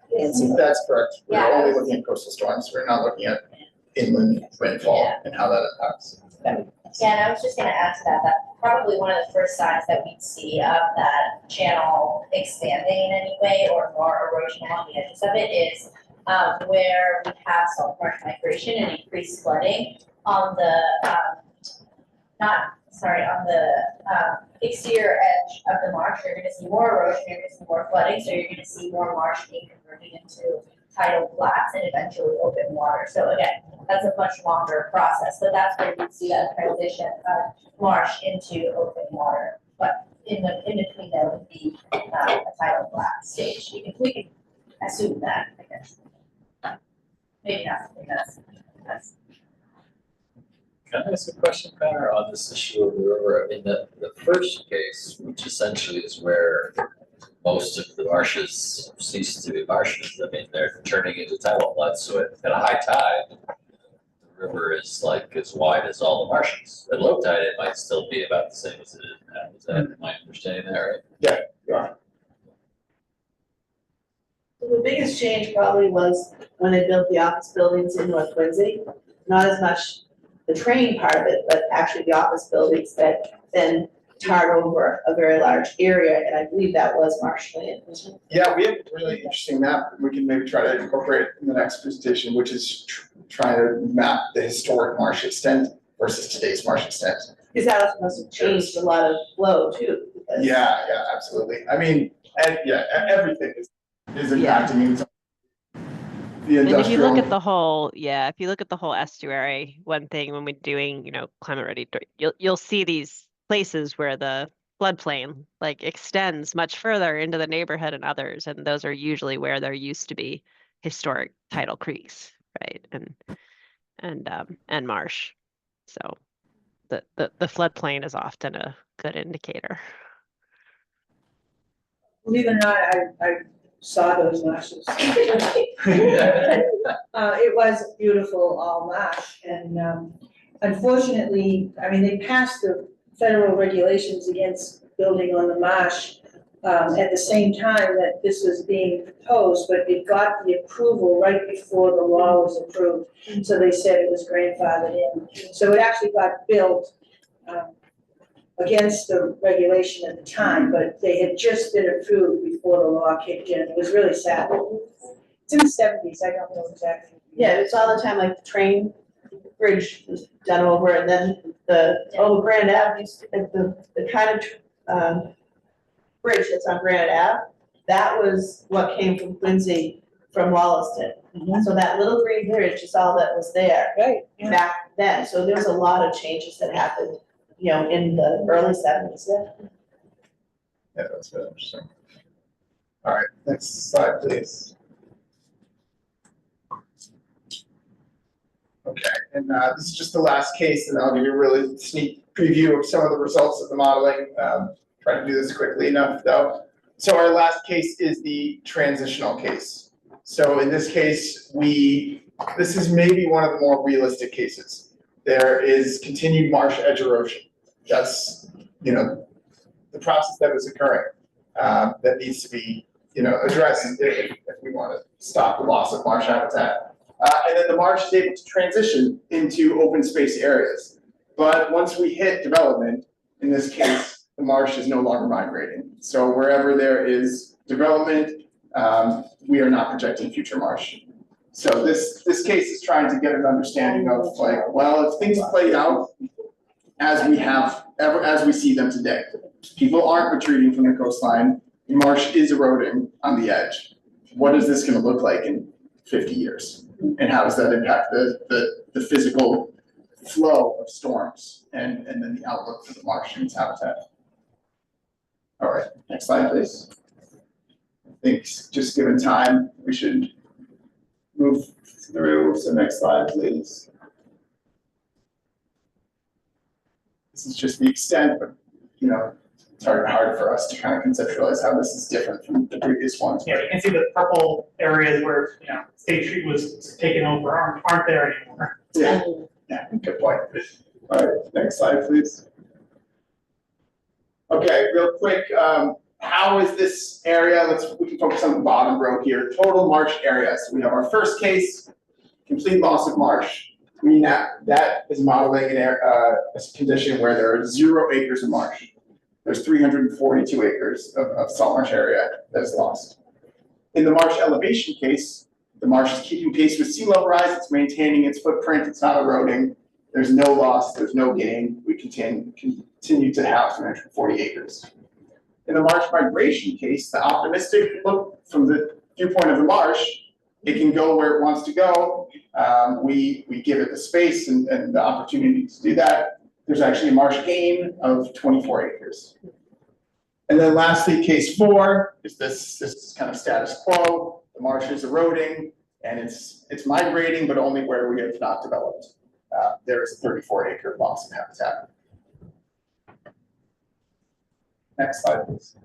That's correct. We're Yeah. only looking at coastal storms. We're not looking at inland rainfall and how that impacts. Yeah, and I was just gonna add to that probably one of the first signs that we'd see of that channel expanding in any way or more erosion along the edges of it is where we have salt marsh migration and increased flooding on the on the exterior edge of the marsh. You're gonna see more erosion, you're gonna see more flooding, so you're gonna see more marsh being converted into tidal flats and eventually open water. So again, that's a much longer process, but that's where you see that transition of marsh into open water. But in between there would be a tidal flat stage. We can assume that, I guess. Maybe not something that's. Can I ask a question, Connor, on this issue of the river? In the first case, which essentially is where most of the marshes cease to be marshes. I mean, they're turning into tidal floods, so at a high tide, the river is like as wide as all the marshes. At low tide, it might still be about the same as it is now. Is that my understanding there, right? Yeah. The biggest change probably was when they built the office buildings in North Quincy. Not as much the train part of it, but actually the office buildings that then tarred over a very large area, and I believe that was marshland. Yeah, we have a really interesting map that we can maybe try to incorporate in the next presentation, which is trying to map the historic marsh extent versus today's marsh extent. Because that also must have changed a lot of flow too. because- Yeah, absolutely. I mean, and everything is impacting it. The And if you look industrial. at the whole, if you look at the whole estuary, one thing when we're doing, climate ready, you'll see these places where the floodplain like extends much further into the neighborhood and others, and those are usually where there used to be historic tidal creeks, right? And marsh. So the floodplain is often a good indicator. Believe it or not, I saw those marshes. It was beautiful, all marsh, and unfortunately, I mean, they passed the federal regulations against building on the marsh at the same time that this was being proposed, but it got the approval right before the law was approved. So they said it was grandfathered in. So it actually got built against the regulation at the time, but they had just been approved before the law kicked in. It was really sad. It's in the 70s, I don't know exactly. Yeah, it's all the time, like the train bridge was done over, and then the Grand Avenue, the kind of bridge that's on Granite Ave, that was what came from Quincy, from Wollaston. So that little green bridge is all that was there back then. So there was a lot of changes that happened, in the early 70s. Yeah, that's really interesting. All right, next slide, please. Okay, and this is just the last case, and I'll give you a really sneak preview of some of the results of the modeling. Try to do this quickly enough, though. So our last case is the transitional case. So in this case, this is maybe one of the more realistic cases. There is continued marsh edge erosion. That's, the process that is occurring that needs to be, addressed if we want to stop the loss of marsh habitat. And then the marsh is able to transition into open space areas. But once we hit development, in this case, the marsh is no longer migrating. So wherever there is development, we are not projecting future marsh. So this case is trying to get an understanding of if things play out as we see them today. People aren't retreating from the coastline. The marsh is eroding on the edge. What is this going to look like in 50 years? And how does that impact the physical flow of storms and then the outlook for the marsh and its habitat? All right, next slide, please. I think just given time, we should move through. So next slide, please. This is just the extent, but it's hard for us to kind of conceptualize how this is different from the previous ones. Yeah, you can see the purple areas where, State Street was taken over aren't there anymore. Yeah, good point. All right, next slide, please. Okay, real quick, how is this area, we can focus on the bottom row here, total marsh area. So we have our first case, complete loss of marsh. I mean, that is modeling a condition where there are 0 acres of marsh. There's 342 acres of salt marsh area that is lost. In the marsh elevation case, the marsh is keeping pace with sea level rise, it's maintaining its footprint, it's not eroding, there's no loss, there's no gain, we continue to have 340 acres. In the marsh migration case, the optimistic look from the viewpoint of the marsh, it can go where it wants to go. We give it the space and the opportunity to do that. There's actually a marsh gain of 24 acres. And then lastly, case 4 is this kind of status quo. The marsh is eroding and it's migrating, but only where we have not developed. There is a 34-acre loss of habitat. Next slide, please.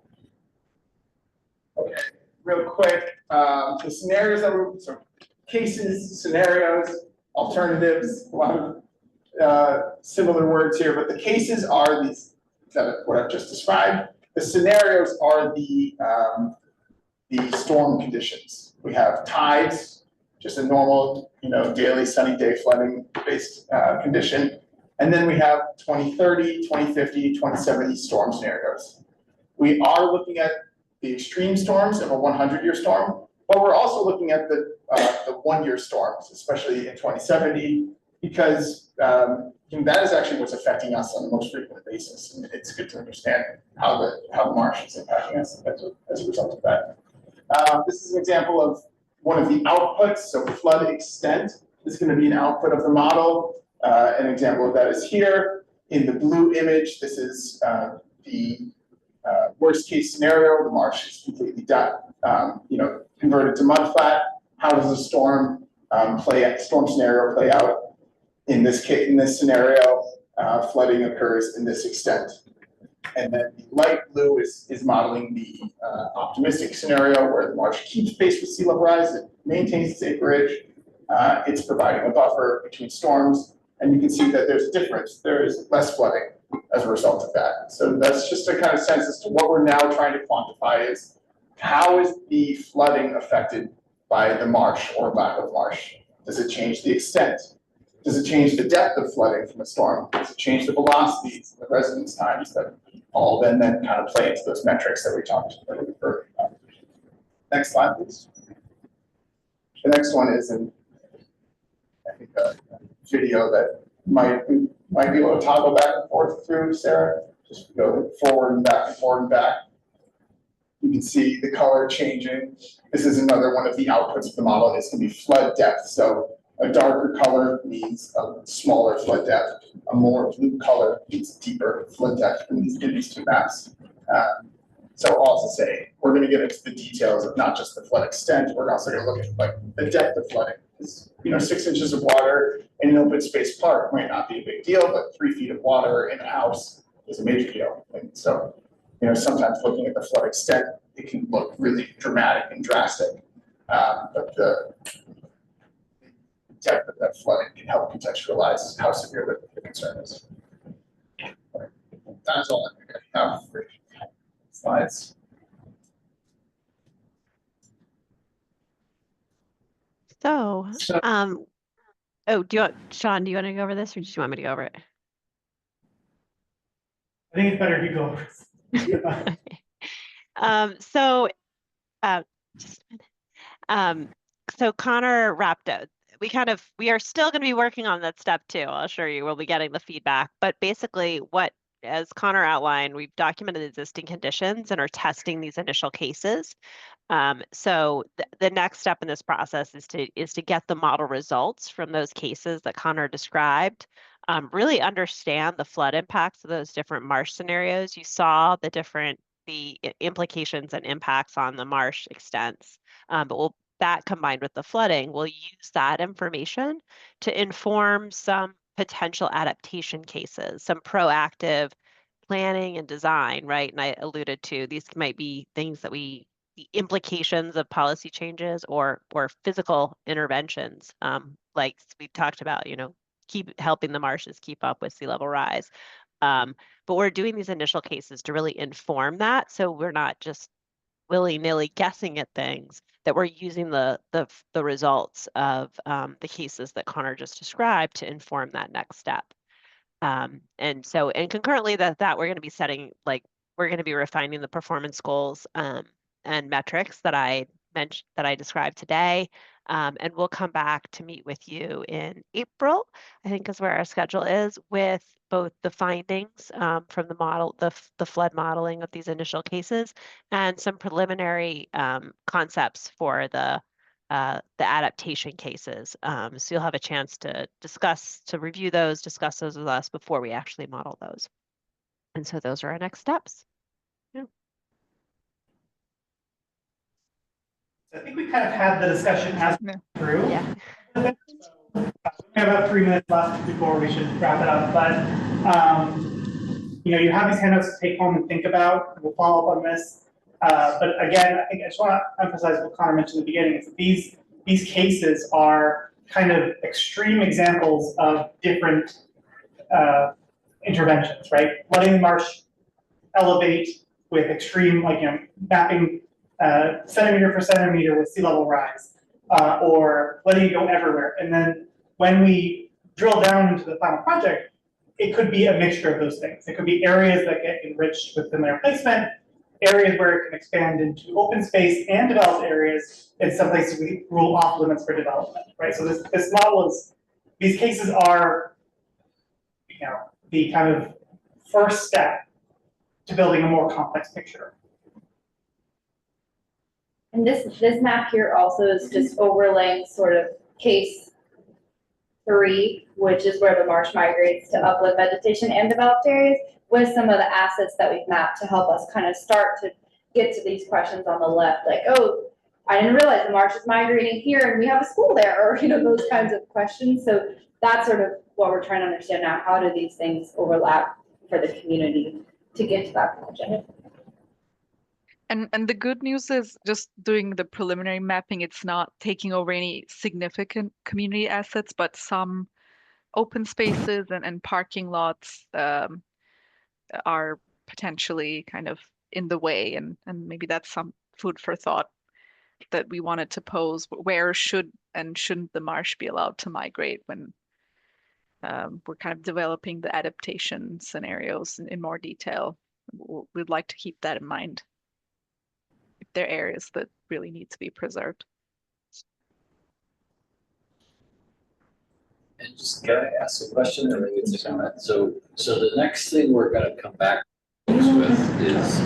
Okay, real quick, the scenarios that were, so cases, scenarios, alternatives, a lot of similar words here, but the cases are these, what I've just described. The scenarios are the storm conditions. We have tides, just a normal, daily sunny day flooding based condition. And then we have 2030, 2050, 2070 storm scenarios. We are looking at the extreme storms of a 100-year storm, but we're also looking at the 1-year storms, especially in 2070, because that is actually what's affecting us on the most frequent basis. And it's good to understand how the marsh is impacting us as a result of that. This is an example of one of the outputs, so flood extent is going to be an output of the model. An example of that is here. In the blue image, this is the worst case scenario. The marsh is completely converted to mudflat. How does the storm scenario play out? In this case, in this scenario, flooding occurs in this extent. And then the light blue is modeling the optimistic scenario where the marsh keeps pace with sea level rise, it maintains its acreage, it's providing a buffer between storms, and you can see that there's a difference. There is less flooding as a result of that. So that's just a kind of sense as to what we're now trying to quantify is how is the flooding affected by the marsh or lack of marsh? Does it change the extent? Does it change the depth of flooding from a storm? Does it change the velocities, the residence times that all then kind of play into those metrics that we talked about? Next slide, please. The next one is I think a video that might be able to toggle back and forth through, Sarah. Just go forward and back and forward and back. You can see the color changing. This is another one of the outputs of the model. It's going to be flood depth. So a darker color means a smaller flood depth. A more blue color means deeper flood depth in these two maps. So all to say, we're going to get into the details of not just the flood extent. We're also going to look at the depth of flooding. 6 inches of water in an open space park might not be a big deal, but 3 feet of water in a house is a major deal. And so, sometimes looking at the flood extent, it can look really dramatic and drastic. But the depth of that flooding can help contextualize how severe the concern is. That's all I'm going to have for slides. So, Sean, do you want to go over this or do you want me to go over it? I think it's better if you go over it. Just a minute. So Connor wrapped up. We are still going to be working on that step too. I'll assure you we'll be getting the feedback. But basically as Connor outlined, we've documented existing conditions and are testing these initial cases. So the next step in this process is to get the model results from those cases that Connor described, really understand the flood impacts of those different marsh scenarios. You saw the implications and impacts on the marsh extents, but that combined with the flooding, we'll use that information to inform some potential adaptation cases, some proactive planning and design, right? And I alluded to these might be things that the implications of policy changes or physical interventions, like we talked about, keep helping the marshes keep up with sea level rise. But we're doing these initial cases to really inform that, so we're not just willy-nilly guessing at things, that we're using the results of the cases that Connor just described to inform that next step. And concurrently that we're going to be setting, we're going to be refining the performance goals and metrics that I mentioned, that I described today. And we'll come back to meet with you in April, I think is where our schedule is, with both the findings from the model, the flood modeling of these initial cases, and some preliminary concepts for the adaptation cases. So you'll have a chance to review those, discuss those with us before we actually model those. And so those are our next steps. Yeah. I think we kind of had the discussion as we went through. Yeah. We have about 3 minutes left before we should wrap it up, but you have these handouts to take home and think about. We'll follow up on this. But again, I think I just want to emphasize what Connor mentioned at the beginning, is that these cases are kind of extreme examples of different interventions, right? Letting the marsh elevate with extreme, like, mapping centimeter for centimeter with sea level rise, or letting it go everywhere. And then when we drill down into the final project, it could be a mixture of those things. It could be areas that get enriched within their placement, areas where it can expand into open space and developed areas. In some places we rule off limits for development, right? So this model is, these cases are, the kind of first step to building a more complex picture. And this map here also is just overlaying sort of case 3, which is where the marsh migrates to upland vegetation and developed areas, with some of the assets that we've mapped to help us kind of start to get to these questions on the left, like, oh, I didn't realize the marsh is migrating here and we have a school there, or, those kinds of questions. So that's sort of what we're trying to understand now. How do these things overlap for the community to get to that project? And the good news is, just doing the preliminary mapping, it's not taking over any significant community assets, but some open spaces and parking lots are potentially kind of in the way, and maybe that's some food for thought that we wanted to pose. Where should and shouldn't the marsh be allowed to migrate when we're kind of developing the adaptation scenarios in more detail? We'd like to keep that in mind if there are areas that really need to be preserved. And just, can I ask a question or maybe it's a comment? So the next thing we're gonna come back with is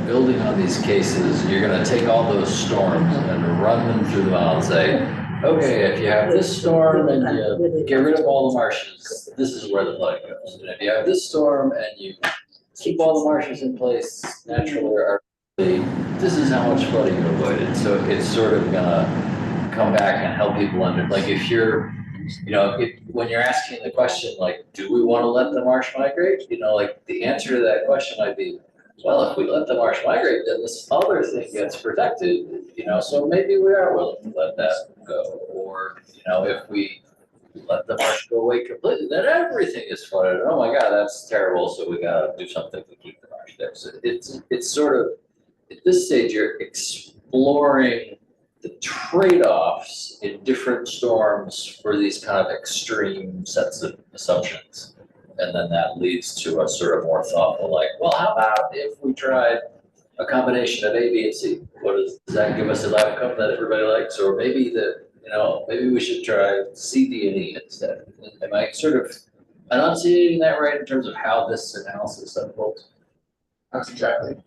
building on these cases. You're gonna take all those storms and run them through the model and say, okay, if you have this storm and you get rid of all the marshes, this is where the flooding goes. And if you have this storm and you keep all the marshes in place naturally or artificially, this is how much flooding you avoided. So it's sort of gonna come back and help people like if you're, when you're asking the question, like, do we want to let the marsh migrate? Like the answer to that question might be, well, if we let the marsh migrate, then this other thing gets protected, so maybe we are willing to let that go. Or, if we let the marsh go away completely, then everything is flooded. Oh my God, that's terrible. So we gotta do something to keep the marsh there. So it's sort of, at this stage, you're exploring the trade-offs in different storms for these kind of extreme sets of assumptions. And then that leads to a sort of more thoughtful, like, well, how about if we tried a combination of A, B, and C? Does that give us an outcome that everybody likes? Or maybe maybe we should try C, D, and E instead. Am I sort of enunciating that right in terms of how this analysis unfolds? That's exactly.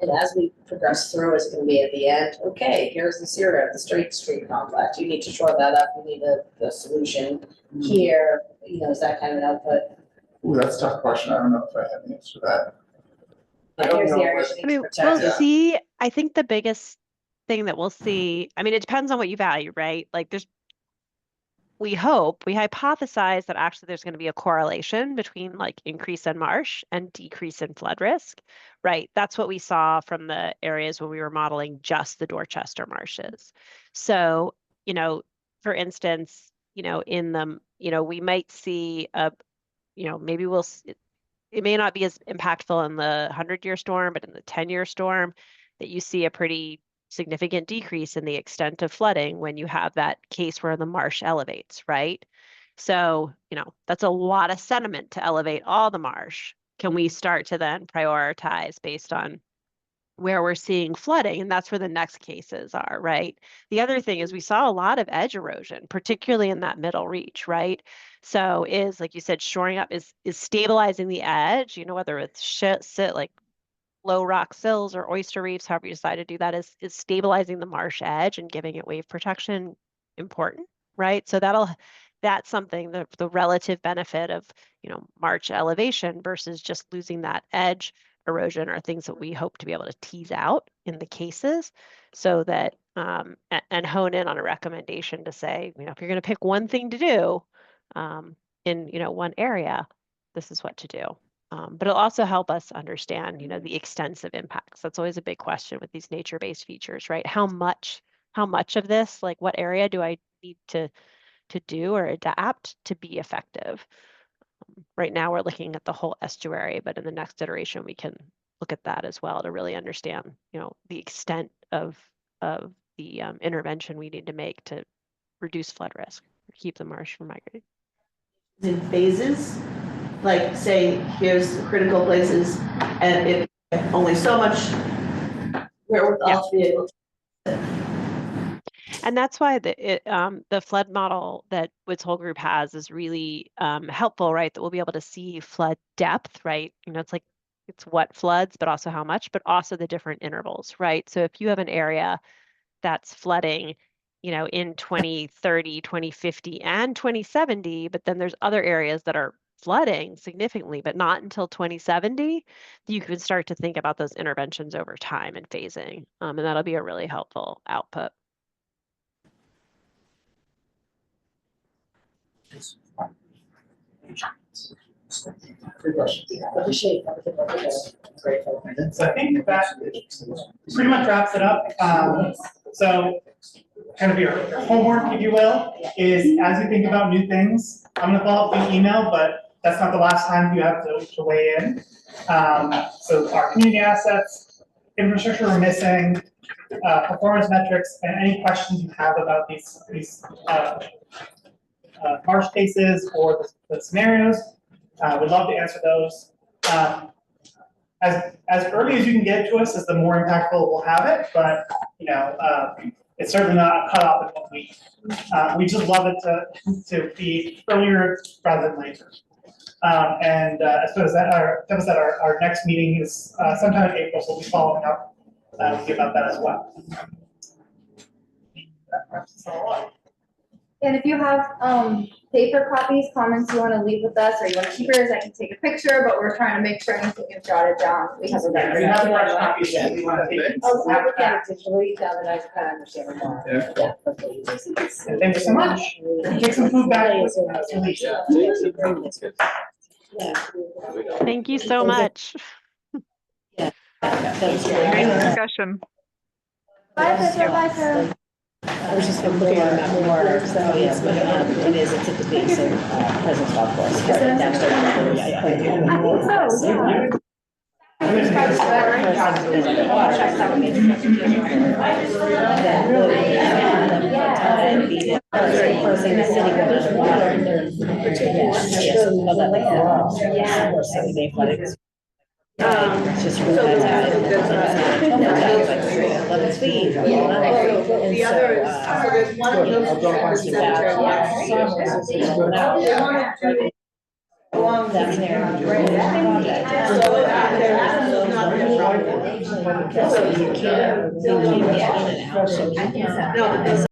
And as we progress through, it's gonna be at the end, okay, here's the zero, the straight street complex, you need to shore that up, you need the solution here, is that kind of an output? Ooh, that's a tough question. I don't know if I have an answer to that. Here's the area I mean, we'll see. I think the biggest thing that we'll see, I mean, it depends on what you value, right? Like we hypothesize that actually there's going to be a correlation between like increase in marsh and decrease in flood risk, right? That's what we saw from the areas when we were modeling just the Dorchester marshes. So, for instance, in them, we might see maybe it may not be as impactful in the 100-year storm, but in the 10-year storm, that you see a pretty significant decrease in the extent of flooding when you have that case where the marsh elevates, right? So, that's a lot of sediment to elevate all the marsh. Can we start to then prioritize based on where we're seeing flooding? And that's where the next cases are, right? The other thing is we saw a lot of edge erosion, particularly in that middle reach, right? So is, like you said, shoring up is stabilizing the edge, whether it's like low rock sills or oyster reefs, however you decide to do that, is stabilizing the marsh edge and giving it wave protection important, right? So that's something, the relative benefit of, marsh elevation versus just losing that edge erosion are things that we hope to be able to tease out in the cases so that, and hone in on a recommendation to say, if you're going to pick one thing to do in, one area, this is what to do. But it'll also help us understand, the extensive impacts. That's always a big question with these nature-based features, right? How much of this, like what area do I need to do or adapt to be effective? Right now, we're looking at the whole estuary, but in the next iteration, we can look at that as well to really understand, the extent of the intervention we need to make to reduce flood risk, keep the marsh from migrating. In phases, like say, here's the critical places, and if only so much wherewithal to be able to. And that's why the flood model that Woods Hole Group has is really helpful, right? That we'll be able to see flood depth, right? It's what floods, but also how much, but also the different intervals, right? So if you have an area that's flooding, in 2030, 2050, and 2070, but then there's other areas that are flooding significantly, but not until 2070, you can start to think about those interventions over time and phasing. And that'll be a really helpful output. Good question. So I think that pretty much wraps it up. So kind of your homework, if you will, is as you think about new things, I'm gonna follow up via email, but that's not the last time you have to weigh in. So our community assets, infrastructure we're missing, performance metrics, and any questions you have about these marsh cases or the scenarios, we'd love to answer those. As early as you can get to us is the more impactful we'll have it, but it's certainly not a cutoff in 1 week. We just love it to be earlier rather than later. And as soon as that, our next meeting is sometime in April, so we'll be following up with you about that as well. That wraps us all up. And if you have paper copies, comments you want to leave with us, or you want to keep yours, I can take a picture, but we're trying to make sure anything is jotted down. We have a record. You have fresh copies that we want to take. I'll look at it digitally now that I kind of understand it more. And thank you so much. Take some food back with Alicia. Thank you so much. Great discussion. Bye, Fisher, bye, Sarah. I was just looking at that more, so yes, but it is, it's at the base of President's Golf Course. I think so, yeah. It's just really bad. The other is, so there's one of those cemetery along Down there. So you can't get in and out. No, but this